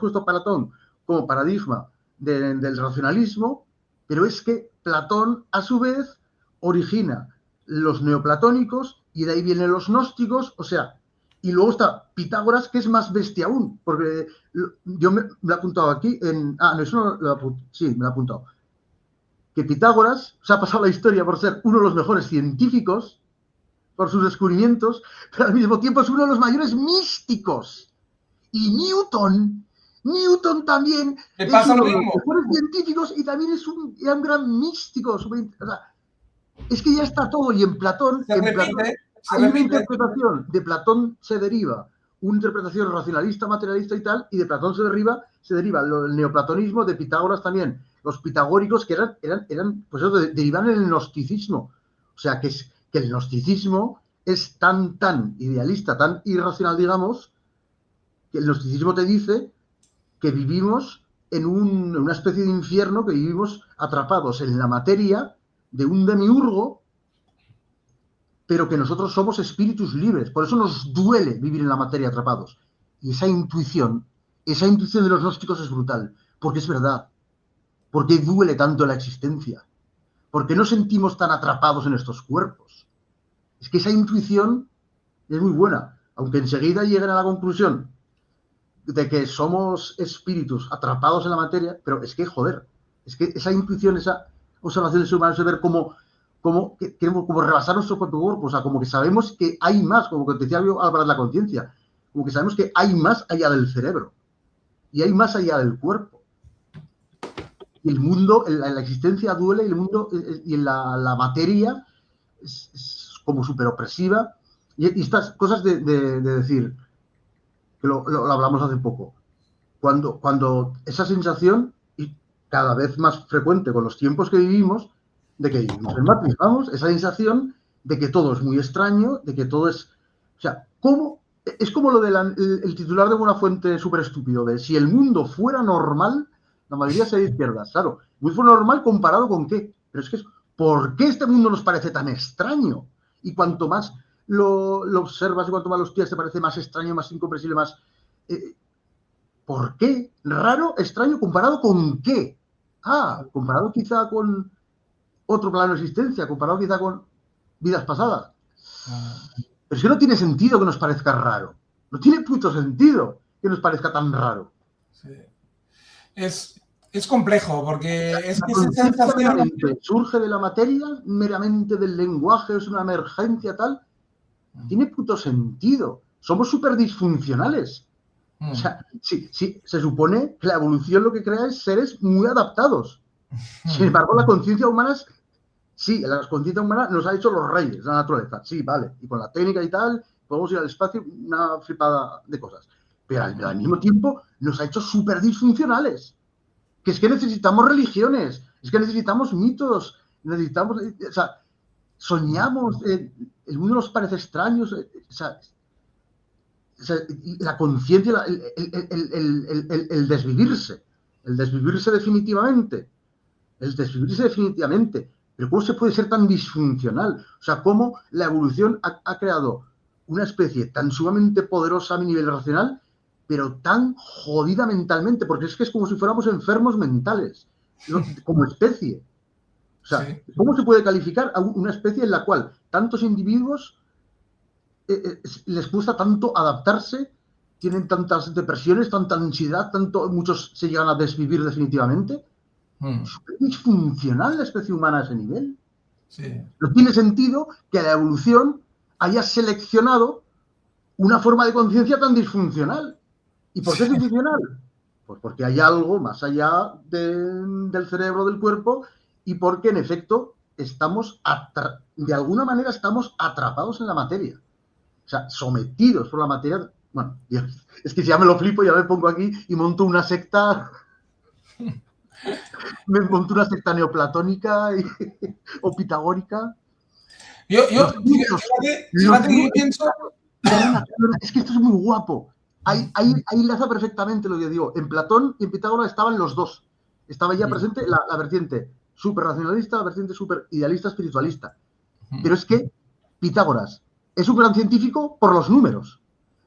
puesto Platón como paradigma del racionalismo, pero es que Platón, a su vez, origina los neoplatónicos y de ahí vienen los gnósticos, o sea, y luego está Pitágoras, que es más bestia aún, porque yo me lo he apuntado aquí sí, me lo he apuntado. Que Pitágoras se ha pasado la historia por ser uno de los mejores científicos, por sus descubrimientos, pero al mismo tiempo es uno de los mayores místicos. Y Newton también es uno de los mejores científicos y también era un gran místico. O sea, es que ya está todo. Y en Platón, una interpretación de Platón se deriva una interpretación racionalista, materialista y tal, y de Platón se deriva el neoplatonismo, de Pitágoras también, los pitagóricos, que eran pues eso, derivan en el gnosticismo. O sea, que el gnosticismo es tan idealista, tan irracional, digamos, que el gnosticismo te dice que vivimos en una especie de infierno, que vivimos atrapados en la materia de un demiurgo, pero que nosotros somos espíritus libres. Por eso nos duele vivir en la materia atrapados. Y esa intuición de los gnósticos es brutal, porque es verdad. ¿Por qué duele tanto la existencia? ¿Por qué nos sentimos tan atrapados en estos cuerpos? Es que esa intuición es muy buena, aunque enseguida lleguen a la conclusión de que somos espíritus atrapados en la materia, pero es que, joder, es que esa intuición, esa observación del ser humano es ver cómo rebasar nuestro propio cuerpo, o sea, como que sabemos que hay más, como que te decía algo al hablar de la conciencia, como que sabemos que hay más allá del cerebro y hay más allá del cuerpo. Y el mundo, la existencia duele y el mundo y la materia es como súper opresiva. Y estas cosas de decir, que lo hablamos hace poco, cuando esa sensación, y cada vez más frecuente con los tiempos que vivimos, de que vivimos en Matrix, vamos, esa sensación de que todo es muy extraño, de que todo es... O sea, es como lo del titular de Buenafuente súper estúpido, de si el mundo fuera normal, la mayoría sería de izquierdas, claro. ¿Muy fuera normal comparado con qué? Pero es que ¿por qué este mundo nos parece tan extraño? Y cuanto más lo observas y cuanto más lo estudias te parece más extraño, más incomprensible, más... ¿por qué? Raro, extraño, ¿comparado con qué? Comparado quizá con otro plano de existencia, comparado quizá con vidas pasadas. Pero es que no tiene sentido que nos parezca raro. No tiene puto sentido que nos parezca tan raro. Sí. Es complejo, porque es que esa sensación surge de la materia, meramente del lenguaje, es una emergencia tal. No tiene puto sentido. Somos súper disfuncionales. O sea, sí, se supone que la evolución lo que crea es seres muy adaptados. Sin embargo, la conciencia humana es... Sí, la conciencia humana nos ha hecho los reyes de la naturaleza. Sí, vale. Y con la técnica y tal, podemos ir al espacio, una flipada de cosas. Pero al mismo tiempo nos ha hecho súper disfuncionales. Que es que necesitamos religiones, es que necesitamos mitos, necesitamos... O sea, soñamos, el mundo nos parece extraño, la conciencia, el desvivirse definitivamente, pero ¿cómo se puede ser tan disfuncional? O sea, ¿cómo la evolución ha creado una especie tan sumamente poderosa a nivel racional, pero tan jodida mentalmente? Porque es que es como si fuéramos enfermos mentales, como especie. O sea, sí. ¿Cómo se puede calificar a una especie en la cual tantos individuos les cuesta tanto adaptarse, tienen tantas depresiones, tanta ansiedad, muchos se llegan a desvivir definitivamente? Es disfuncional la especie humana a ese nivel. Sí. No tiene sentido que la evolución haya seleccionado una forma de conciencia tan disfuncional. ¿Y por qué es disfuncional? Pues porque hay algo más allá del cerebro, del cuerpo, y porque en efecto de alguna manera estamos atrapados en la materia. O sea, sometidos por la materia. Bueno, es que ya me lo flipo, ya me pongo aquí y monto una secta. Me monto una secta neoplatónica o pitagórica. Fíjate que pienso. Es que esto es muy guapo. Ahí enlaza perfectamente lo que digo. En Platón y en Pitágoras estaban los dos. Estaba ya presente la vertiente superracionalista, la vertiente super idealista, espiritualista. Pero es que Pitágoras es un gran científico por los números.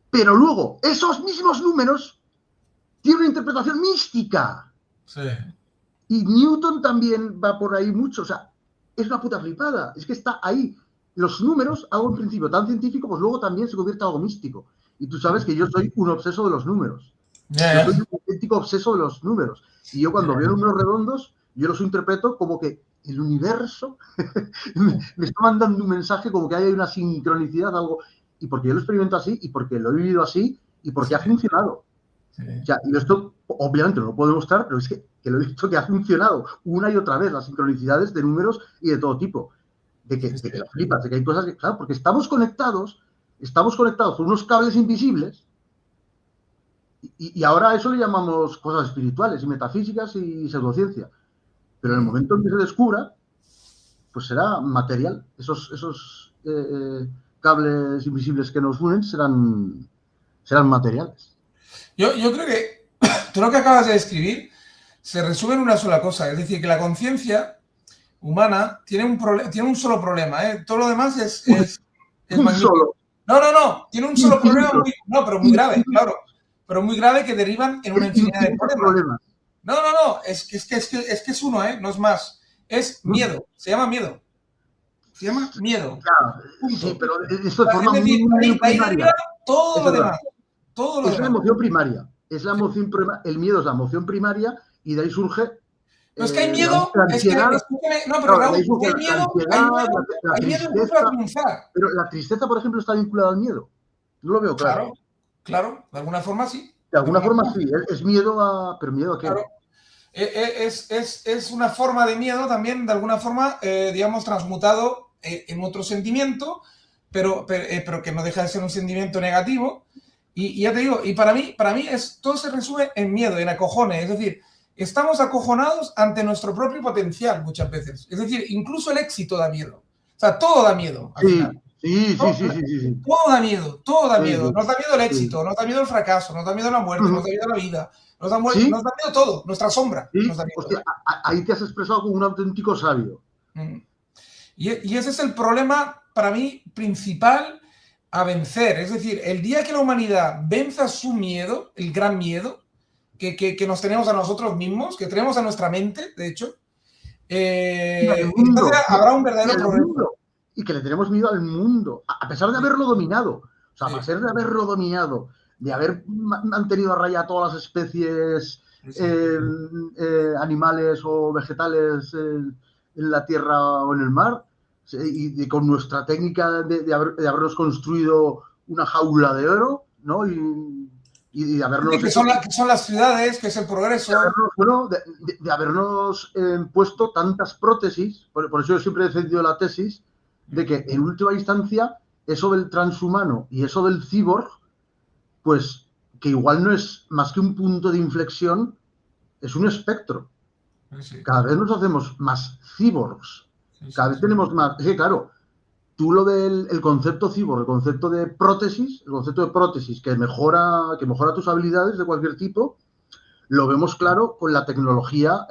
Pero luego, esos mismos números tienen una interpretación mística. Sí. Y Newton también va por ahí mucho. O sea, es una puta flipada. Es que está ahí. Los números, algo en principio tan científico, pues luego también se convierte en algo místico. Y tú sabes que yo soy un obseso de los números. Yo soy un auténtico obseso de los números. Y yo cuando veo números redondos, yo los interpreto como que el universo me está mandando un mensaje como que hay una sincronicidad, algo. Y porque yo lo experimento así, y porque lo he vivido así, y porque ha funcionado. Sí. O sea, y esto obviamente no lo puedo demostrar, pero es que lo he visto que ha funcionado una y otra vez, las sincronicidades de números y de todo tipo. De que lo flipas, de que hay cosas que, claro, porque estamos conectados por unos cables invisibles y ahora a eso le llamamos cosas espirituales y metafísicas y pseudociencia. Pero en el momento en que se descubra, pues será material. Esos cables invisibles que nos unen serán materiales. Yo creo que todo lo que acabas de describir se resume en una sola cosa, es decir, que la conciencia humana tiene un solo problema, ¿eh? Todo lo demás es solo. No, tiene un solo problema pero muy grave, claro, pero muy grave que derivan en una infinidad de problemas. No, es que es uno, no es más, es miedo, se llama miedo. Claro, sí, pero esto de forma muy primaria. Todo lo demás. Es la emoción primaria. Es la emoción primaria. El miedo es la emoción primaria y de ahí surge. No es que hay miedo. La ansiedad, hay miedo incluso a triunfar. Pero la tristeza, por ejemplo, está vinculada al miedo. No lo veo claro. Claro, de alguna forma sí. De alguna forma sí. Es miedo a. ¿Pero miedo a qué? Claro. Es una forma de miedo también, de alguna forma, digamos, transmutado en otro sentimiento, pero que no deja de ser un sentimiento negativo. Y ya te digo, y para mí todo se resume en miedo, en acojones. Es decir, estamos acojonados ante nuestro propio potencial muchas veces. Es decir, incluso el éxito da miedo. O sea, todo da miedo. Al final. Sí. Todo da miedo. Nos da miedo el éxito, nos da miedo el fracaso, nos da miedo la muerte, nos da miedo la vida. Nos da miedo todo, nuestra sombra. Sí. Hostia, ahí te has expresado como un auténtico sabio. Y ese es el problema, para mí, principal a vencer. Es decir, el día que la humanidad venza su miedo, el gran miedo, que nos tenemos a nosotros mismos, que tenemos a nuestra mente, de hecho, entonces habrá un verdadero problema. Y que le tenemos miedo al mundo, a pesar de haberlo dominado. O sea, a pesar de haberlo dominado, de haber mantenido a raya todas las especies animales o vegetales en la tierra o en el mar, y con nuestra técnica de habernos construido una jaula de oro, ¿no? Y y de habernos que son las ciudades, que es el progreso. De habernos puesto tantas prótesis, por eso yo siempre he defendido la tesis de que en última instancia eso del transhumano y eso del cyborg, pues que igual no es más que un punto de inflexión, es un espectro. Sí. Cada vez nos hacemos más cyborgs, cada vez tenemos más. Es que claro, tú lo del concepto cyborg, el concepto de prótesis, que mejora tus habilidades de cualquier tipo, lo vemos claro con la tecnología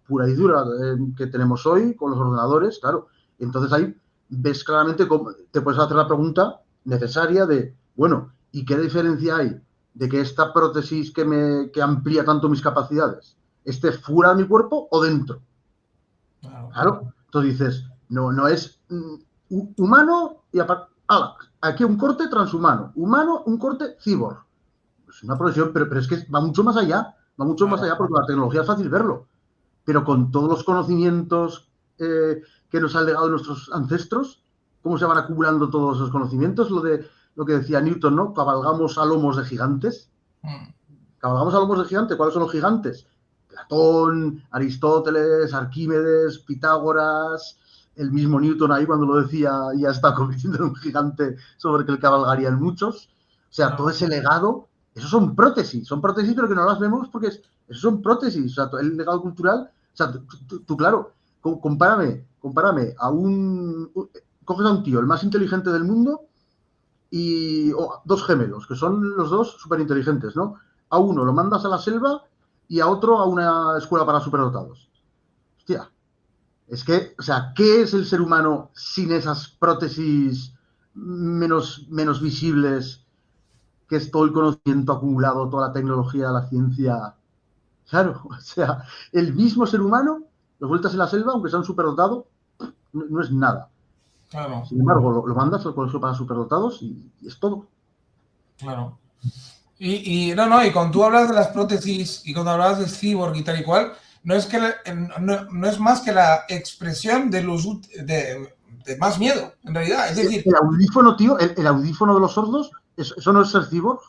pura y dura que tenemos hoy, con los ordenadores, claro. Entonces ahí ves claramente cómo te puedes hacer la pregunta necesaria de, bueno, ¿y qué diferencia hay de que esta prótesis que amplía tanto mis capacidades esté fuera de mi cuerpo o dentro? Claro. Entonces dices, no es humano y aparte, aquí un corte transhumano, humano, un corte cyborg. Es una progresión, pero es que va mucho más allá, porque la tecnología es fácil verlo, pero con todos los conocimientos que nos han legado nuestros ancestros, cómo se van acumulando todos esos conocimientos, lo que decía Newton, ¿no? Cabalgamos a lomos de gigantes. Cabalgamos a lomos de gigantes. ¿Cuáles son los gigantes? Platón, Aristóteles, Arquímedes, Pitágoras, el mismo Newton ahí cuando lo decía ya está convirtiendo en un gigante sobre el que cabalgarían muchos. O sea, todo ese legado, esos son prótesis pero que no las vemos porque esos son prótesis. O sea, el legado cultural, o sea, tú claro, compárame coges a un tío, el más inteligente del mundo, y dos gemelos, que son los dos súper inteligentes, ¿no? A uno lo mandas a la selva y a otro a una escuela para superdotados. Hostia, es que, o sea, ¿qué es el ser humano sin esas prótesis menos visibles, que es todo el conocimiento acumulado, toda la tecnología, la ciencia? Claro, o sea, el mismo ser humano, lo vueltas en la selva, aunque sea un superdotado, no es nada. Claro. Sin embargo, lo mandas al colegio para superdotados y es todo. Claro. Y cuando tú hablas de las prótesis y cuando hablas del cyborg y tal y cual, no es más que la expresión de más miedo, en realidad. Es decir, el audífono, tío, el audífono de los sordos, ¿eso no es ser cyborg?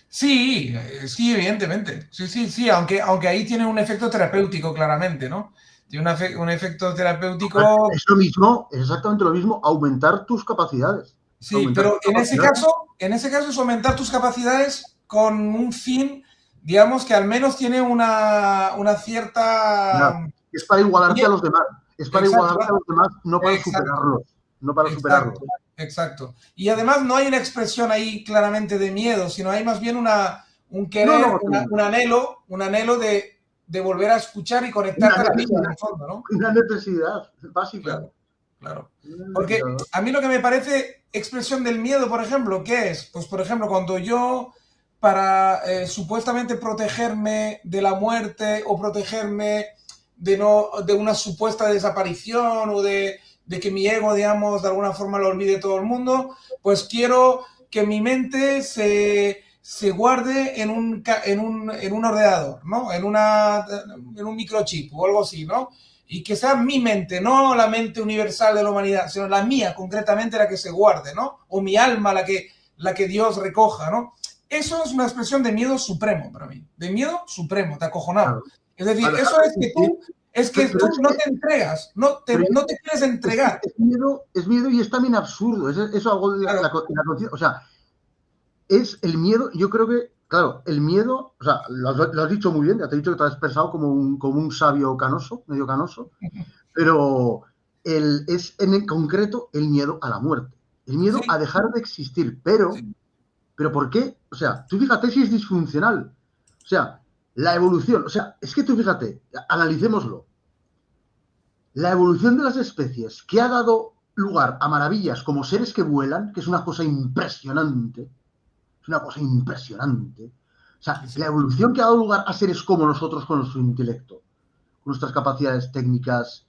Sí, evidentemente. Sí, aunque ahí tiene un efecto terapéutico, claramente, ¿no? Tiene un efecto terapéutico. Es lo mismo, es exactamente lo mismo, aumentar tus capacidades. Sí, pero en ese caso es aumentar tus capacidades con un fin, digamos, que al menos tiene una cierta... Es para igualarte a los demás. Es para igualarte a los demás, no para superarlos. No para superarlos. Exacto. Y además no hay una expresión ahí claramente de miedo, sino hay más bien un querer, un anhelo de volver a escuchar y conectarte a la vida en el fondo, ¿no? Una necesidad básica. Claro. Porque a mí lo que me parece expresión del miedo, por ejemplo, ¿qué es? Pues, por ejemplo, cuando yo, para supuestamente protegerme de la muerte o protegerme de una supuesta desaparición o de que mi ego, digamos, de alguna forma lo olvide todo el mundo, pues quiero que mi mente se guarde en un ordenador, ¿no? En un microchip o algo así, ¿no? Y que sea mi mente, no la mente universal de la humanidad, sino la mía, concretamente, la que se guarde, ¿no? O mi alma, la que Dios recoja, ¿no? Eso es una expresión de miedo supremo para mí. De miedo supremo, de acojonado. Claro. Es decir, eso es que tú no te entregas, no te quieres entregar. Es miedo y es también absurdo. Eso algo de la conciencia. O sea, es el miedo, yo creo que, claro, el miedo, o sea, lo has dicho muy bien, ya te he dicho que te has expresado como un sabio canoso, medio canoso, pero es en concreto el miedo a la muerte, el miedo a dejar de existir, pero ¿por qué? O sea, tú fíjate si es disfuncional, o sea, la evolución, o sea, es que tú fíjate, analicémoslo, la evolución de las especies que ha dado lugar a maravillas como seres que vuelan, que es una cosa impresionante, una cosa impresionante. O sea, la evolución que ha dado lugar a seres como nosotros con nuestro intelecto, con nuestras capacidades técnicas,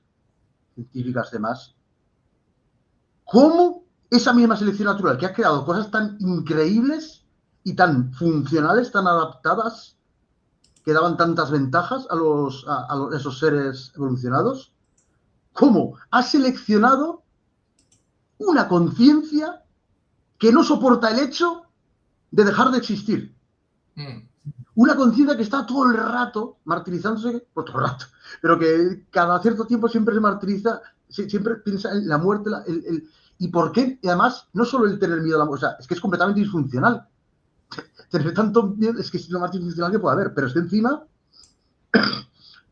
científicas, demás. ¿Cómo esa misma selección natural que ha creado cosas tan increíbles y tan funcionales, tan adaptadas, que daban tantas ventajas a esos seres evolucionados, cómo ha seleccionado una conciencia que no soporta el hecho de dejar de existir. Una conciencia que está todo el rato martirizándose, por todo el rato, pero que cada cierto tiempo siempre se martiriza, siempre piensa en la muerte, y por qué, y además, no solo el tener miedo a la muerte, o sea, es que es completamente disfuncional. Tener tanto miedo, es que es lo más disfuncional que puede haber, pero es que encima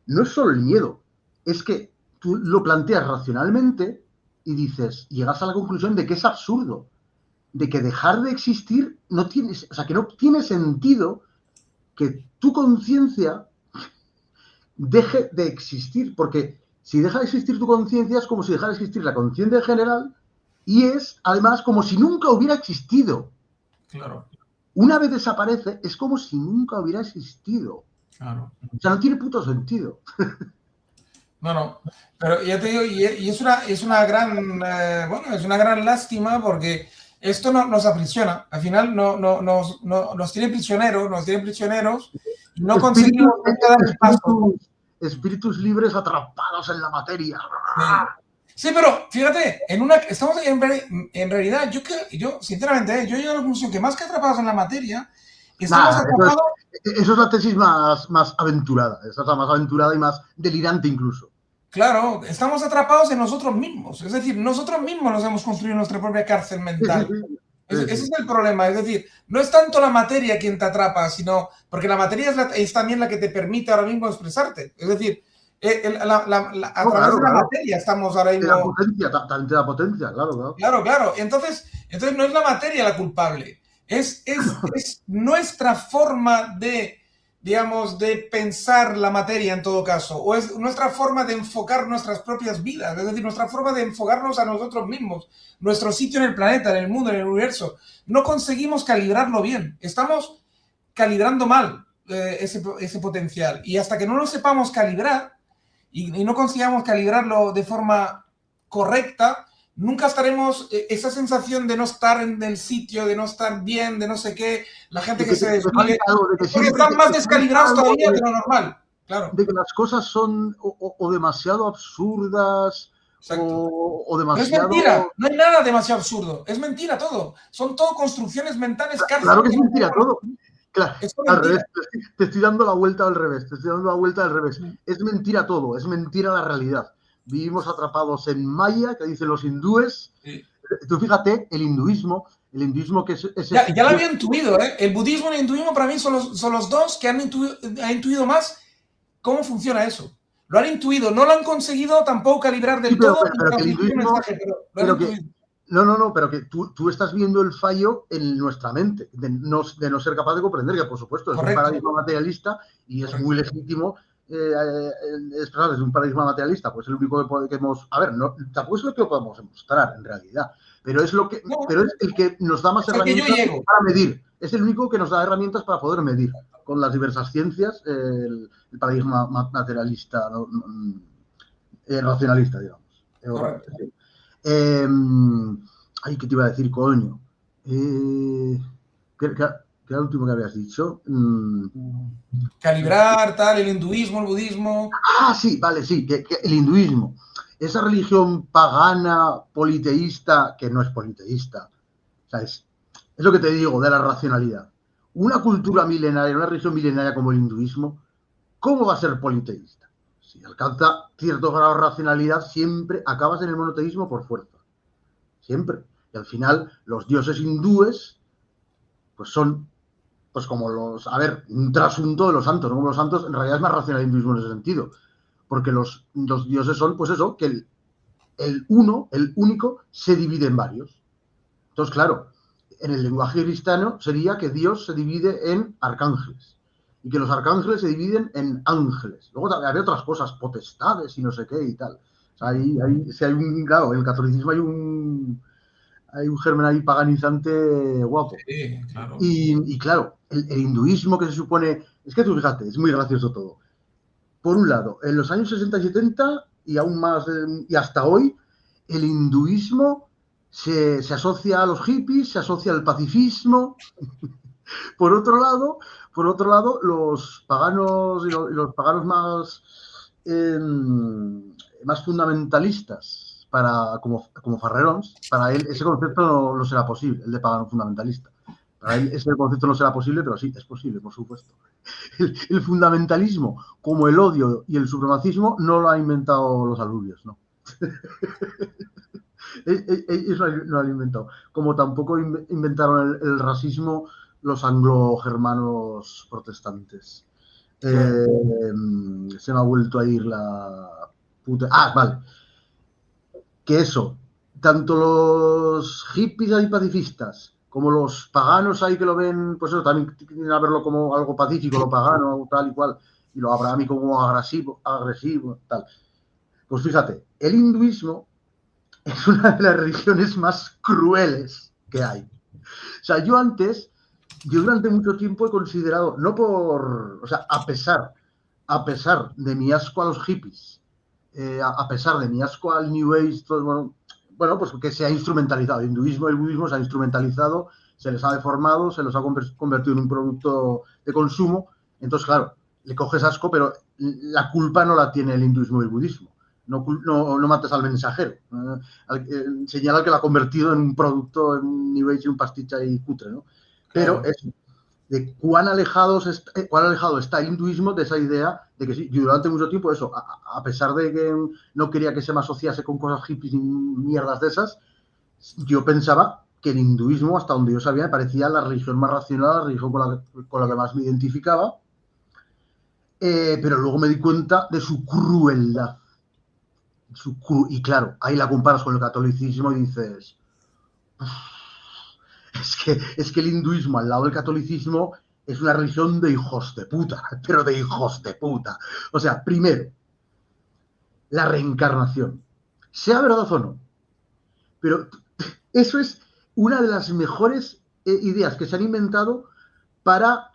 no es solo el miedo, es que tú lo planteas racionalmente y dices, llegas a la conclusión de que es absurdo, de que dejar de existir no tiene, o sea, que no tiene sentido que tu conciencia deje de existir, porque si deja de existir tu conciencia es como si dejara de existir la conciencia en general y es además como si nunca hubiera existido. Claro. Una vez desaparece es como si nunca hubiera existido. Claro. O sea, no tiene puto sentido. No, pero ya te digo, y es una gran, bueno, es una gran lástima porque esto nos aprisiona. Al final nos tiene prisioneros y no conseguimos dar el paso. Espíritus libres atrapados en la materia. Sí, pero fíjate, estamos en realidad, yo sinceramente, yo he llegado a la conclusión que más que atrapados en la materia, estamos atrapados. Eso es la tesis más aventurada, esa es la más aventurada y más delirante incluso. Claro, estamos atrapados en nosotros mismos, es decir, nosotros mismos nos hemos construido nuestra propia cárcel mental. Sí. Ese es el problema, es decir, no es tanto la materia quien te atrapa, sino porque la materia es también la que te permite ahora mismo expresarte, es decir, a través de la materia estamos ahora mismo. De la potencia, claro. Claro, entonces no es la materia la culpable, es nuestra forma de, digamos, de pensar la materia en todo caso, o es nuestra forma de enfocar nuestras propias vidas, es decir, nuestra forma de enfocarnos a nosotros mismos, nuestro sitio en el planeta, en el mundo, en el universo. No conseguimos calibrarlo bien, estamos calibrando mal ese potencial, y hasta que no lo sepamos calibrar y no consigamos calibrarlo de forma correcta, nunca estaremos, esa sensación de no estar en el sitio, de no estar bien, de no sé qué, la gente que se desvive, porque están más descalibrados todavía de lo normal, claro. De que las cosas son o demasiado absurdas o demasiado... Pero es mentira, no hay nada demasiado absurdo, es mentira todo, son todo construcciones mentales. Claro que es mentira todo. Claro, al revés, te estoy dando la vuelta al revés, Es mentira todo, es mentira la realidad. Vivimos atrapados en Maya, que dicen los hindúes. Sí. Tú fíjate, el hinduismo que es ya lo había intuido, ¿eh? El budismo y el hinduismo para mí son los dos que han intuido más cómo funciona eso. Lo han intuido, no lo han conseguido tampoco calibrar del todo. Pero que el hinduismo... pero que tú estás viendo el fallo en nuestra mente, de no ser capaz de comprender que, por supuesto, es un paradigma materialista y es muy legítimo expresar desde un paradigma materialista, pues es el único que hemos... A ver, tampoco es lo que podemos demostrar, en realidad, pero es pero es el que nos da más herramientas para medir. Es el único que nos da herramientas para poder medir con las diversas ciencias el paradigma materialista, racionalista, digamos. Ay, ¿qué te iba a decir, coño? ¿Qué era el último que habías dicho? Calibrar, tal, el hinduismo, el budismo. Ah, sí, vale, sí, que el hinduismo. Esa religión pagana, politeísta, que no es politeísta. O sea, es lo que te digo de la racionalidad. Una cultura milenaria, una religión milenaria como el hinduismo, ¿cómo va a ser politeísta? Si alcanza cierto grado de racionalidad, siempre acabas en el monoteísmo por fuerza. Siempre. Y al final, los dioses hindúes, pues son, pues como un trasunto de los santos, ¿no? Como los santos, en realidad es más racional el hinduismo en ese sentido. Porque los dioses son, pues eso, que el único, se divide en varios. Entonces, claro, en el lenguaje cristiano sería que Dios se divide en arcángeles. Y que los arcángeles se dividen en ángeles. Luego había otras cosas, potestades y no sé qué y tal. O sea, claro, en el catolicismo hay un germen ahí paganizante guapo. Sí, claro. Y claro, el hinduismo que se supone... Es que tú fíjate, es muy gracioso todo. Por un lado, en los años 60 y 70 y aún más, y hasta hoy, el hinduismo se asocia a los hippies, se asocia al pacifismo. Por otro lado, los paganos y los paganos más fundamentalistas, como Farrerons, para él ese concepto no será posible, el de pagano fundamentalista. Para él ese concepto no será posible, pero sí, es posible, por supuesto. El fundamentalismo, como el odio y el supremacismo, no lo han inventado los alubios, ¿no? Ellos no lo han inventado. Como tampoco inventaron el racismo los anglo-germanos protestantes. Claro. Se me ha vuelto a ir la puta... Ah, vale. Que eso, tanto los hippies ahí pacifistas como los paganos ahí que lo ven, pues eso, también tienen a verlo como algo pacífico, lo pagano, tal y cual, y lo abrahámico como agresivo, tal. Pues fíjate, el hinduismo es una de las religiones más crueles que hay. O sea, yo durante mucho tiempo he considerado, no por, o sea, a pesar de mi asco a los hippies, a pesar de mi asco al New Age, todo, bueno, pues que se ha instrumentalizado. El hinduismo y el budismo se ha instrumentalizado, se les ha deformado, se los ha convertido en un producto de consumo. Entonces, claro, le coges asco, pero la culpa no la tiene el hinduismo y el budismo. No mates al mensajero. Señala que lo ha convertido en un producto, en un New Age y un pastiche y cutre, ¿no? Pero Claro. es de cuán alejado está el hinduismo de esa idea de que sí, yo durante mucho tiempo eso, a pesar de que no quería que se me asociase con cosas hippies y mierdas de esas, yo pensaba que el hinduismo, hasta donde yo sabía, me parecía la religión más racional, la religión con la que más me identificaba, pero luego me di cuenta de su crueldad. Y claro, ahí la comparas con el catolicismo y dices, es que el hinduismo al lado del catolicismo es una religión de hijos de puta, pero de hijos de puta. O sea, primero, la reencarnación, sea verdad o no, pero eso es una de las mejores ideas que se han inventado para,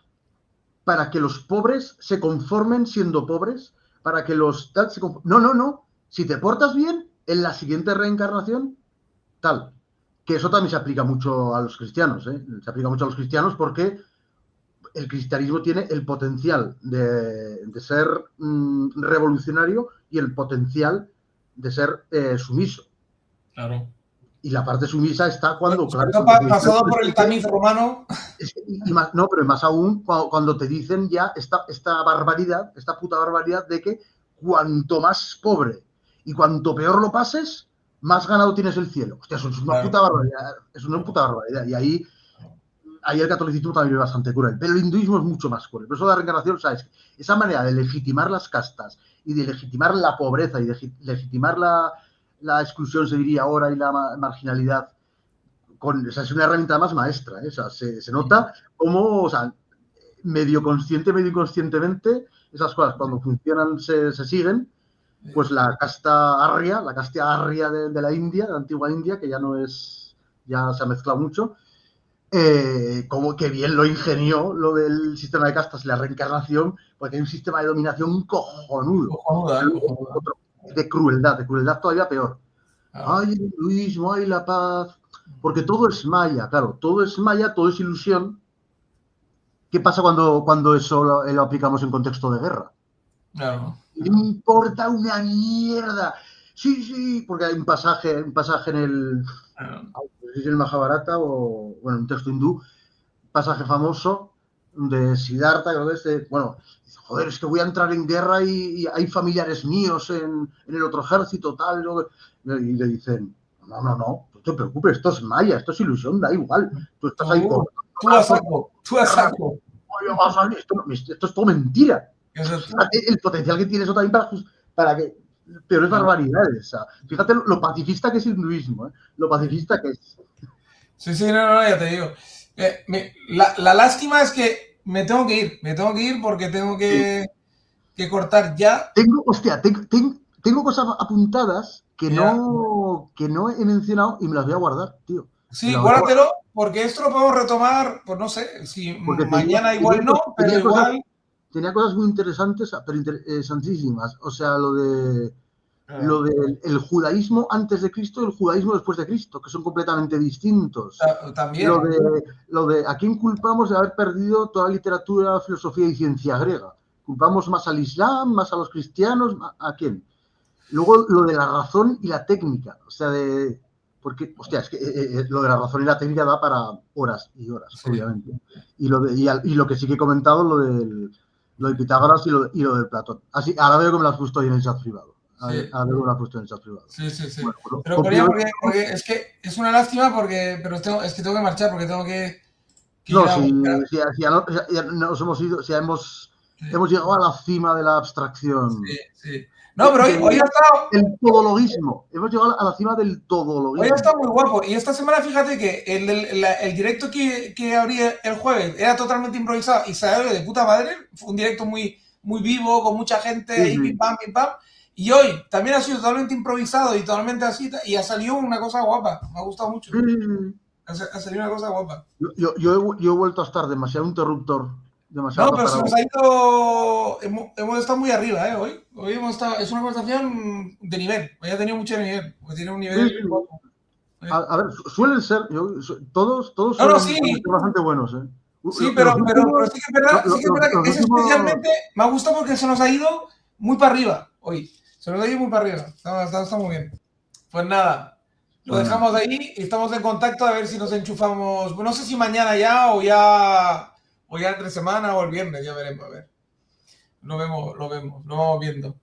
para que los pobres se conformen siendo pobres, para que los tal se conformen. No, no, no. Si te portas bien, en la siguiente reencarnación, tal. Que eso también se aplica mucho a los cristianos, ¿eh? Se aplica mucho a los cristianos porque el cristianismo tiene el potencial de ser revolucionario y el potencial de ser sumiso. Claro. Y la parte sumisa está cuando, claro, Eso cuando te dicen, pasado por el tamiz romano. y más, no, pero más aún cuando te dicen ya esta barbaridad, esta puta barbaridad de que cuanto más pobre y cuanto peor lo pases, más ganado tienes el cielo. Hostia, eso es una Claro. puta barbaridad. Es una puta barbaridad. Y ahí el catolicismo también es bastante cruel, pero el hinduismo es mucho más cruel. Por eso la reencarnación, ¿sabes? Esa manera de legitimar las castas y de legitimar la pobreza y de legitimar la exclusión, se diría ahora, y la marginalidad, o sea, es una herramienta más maestra. O sea, se nota cómo, o sea, medio consciente, medio inconscientemente, esas cosas cuando funcionan se siguen. Pues la casta arria de la India, de la antigua India, que ya no es, ya se ha mezclado mucho, como que bien lo ingenió lo del sistema de castas y la reencarnación, porque hay un sistema de dominación cojonudo. Cojonuda, cojonuda. Otro, de crueldad todavía peor. Claro. Ay, el hinduismo, ay, la paz. Porque todo es maya, claro, todo es maya, todo es ilusión. ¿Qué pasa cuando eso lo aplicamos en contexto de guerra? Claro. No importa una mierda. Sí, sí, porque hay un pasaje en el Mahabharata o bueno, un texto hindú, pasaje famoso de Siddhartha, creo que es bueno, joder, es que voy a entrar en guerra y hay familiares míos en el otro ejército, tal, y le dicen, no, no, no, no te preocupes, esto es maya, esto es ilusión, da igual, tú estás ahí con Tú a saco, tú a saco. esto es todo mentira. Exacto. Fíjate el potencial que tiene eso también para que peores barbaridades. O sea, fíjate lo pacifista que es el hinduismo, ¿eh? Lo pacifista que es. Sí, sí, no, no, ya te digo. La lástima es que me tengo que ir porque tengo que cortar ya. Tengo cosas apuntadas Ya. que no he mencionado y me las voy a guardar, tío. Me Sí, las voy a guardar. guárdatelo porque esto lo podemos retomar, pues no sé, si Porque mañana igual no, pero igual. tenía cosas muy interesantes, pero interesantísimas. O sea, lo del el judaísmo antes de Cristo y el judaísmo después de Cristo, que son completamente distintos. También. Lo de a quién culpamos de haber perdido toda la literatura, filosofía y ciencia griega. ¿Culpamos más al Islam, más a los cristianos? ¿A quién? Luego lo de la razón y la técnica. O sea, porque, hostia, es que lo de la razón y la técnica da para horas y horas, sí, obviamente. Y lo que sí que he comentado, lo de Pitágoras y lo de Platón. Así, ahora veo que me lo has puesto ahí en el chat privado. Ahora veo que me lo has puesto en el chat privado. Sí, sí, sí. Bueno, pero porque es que es una lástima pero es que tengo que marchar porque tengo que no, si ya nos hemos ido, hemos llegado a la cima de la abstracción. Sí, sí. No, pero hoy ha estado... El todologismo. Hemos llegado a la cima del todologismo. Hoy ha estado muy guapo. Y esta semana, fíjate que el directo que abrí el jueves era totalmente improvisado y salió de puta madre. Fue un directo muy, muy vivo, con mucha gente, ahí, pim pam, pim pam. Y hoy también ha sido totalmente improvisado y totalmente así, y ha salido una cosa guapa. Me ha gustado mucho. Ha salido una cosa guapa. Yo he vuelto a estar demasiado interruptor. Demasiado no, pero se nos ha ido... Hemos estado muy arriba, hoy. Hoy hemos estado... Es una conversación de nivel. Hoy ha tenido mucho nivel. Porque tiene un nivel guapo. A ver, suelen ser... todos No, suelen sí. ser bastante buenos, ¿eh? Sí, pero sí que es verdad, que ese especialmente me ha gustado porque se nos ha ido muy para arriba hoy. Se nos ha ido muy para arriba. Está muy bien. Pues nada, lo dejamos ahí y estamos en contacto a ver si nos enchufamos. No sé si mañana ya o ya entre semana o el viernes, ya veremos. A ver. Lo vamos viendo.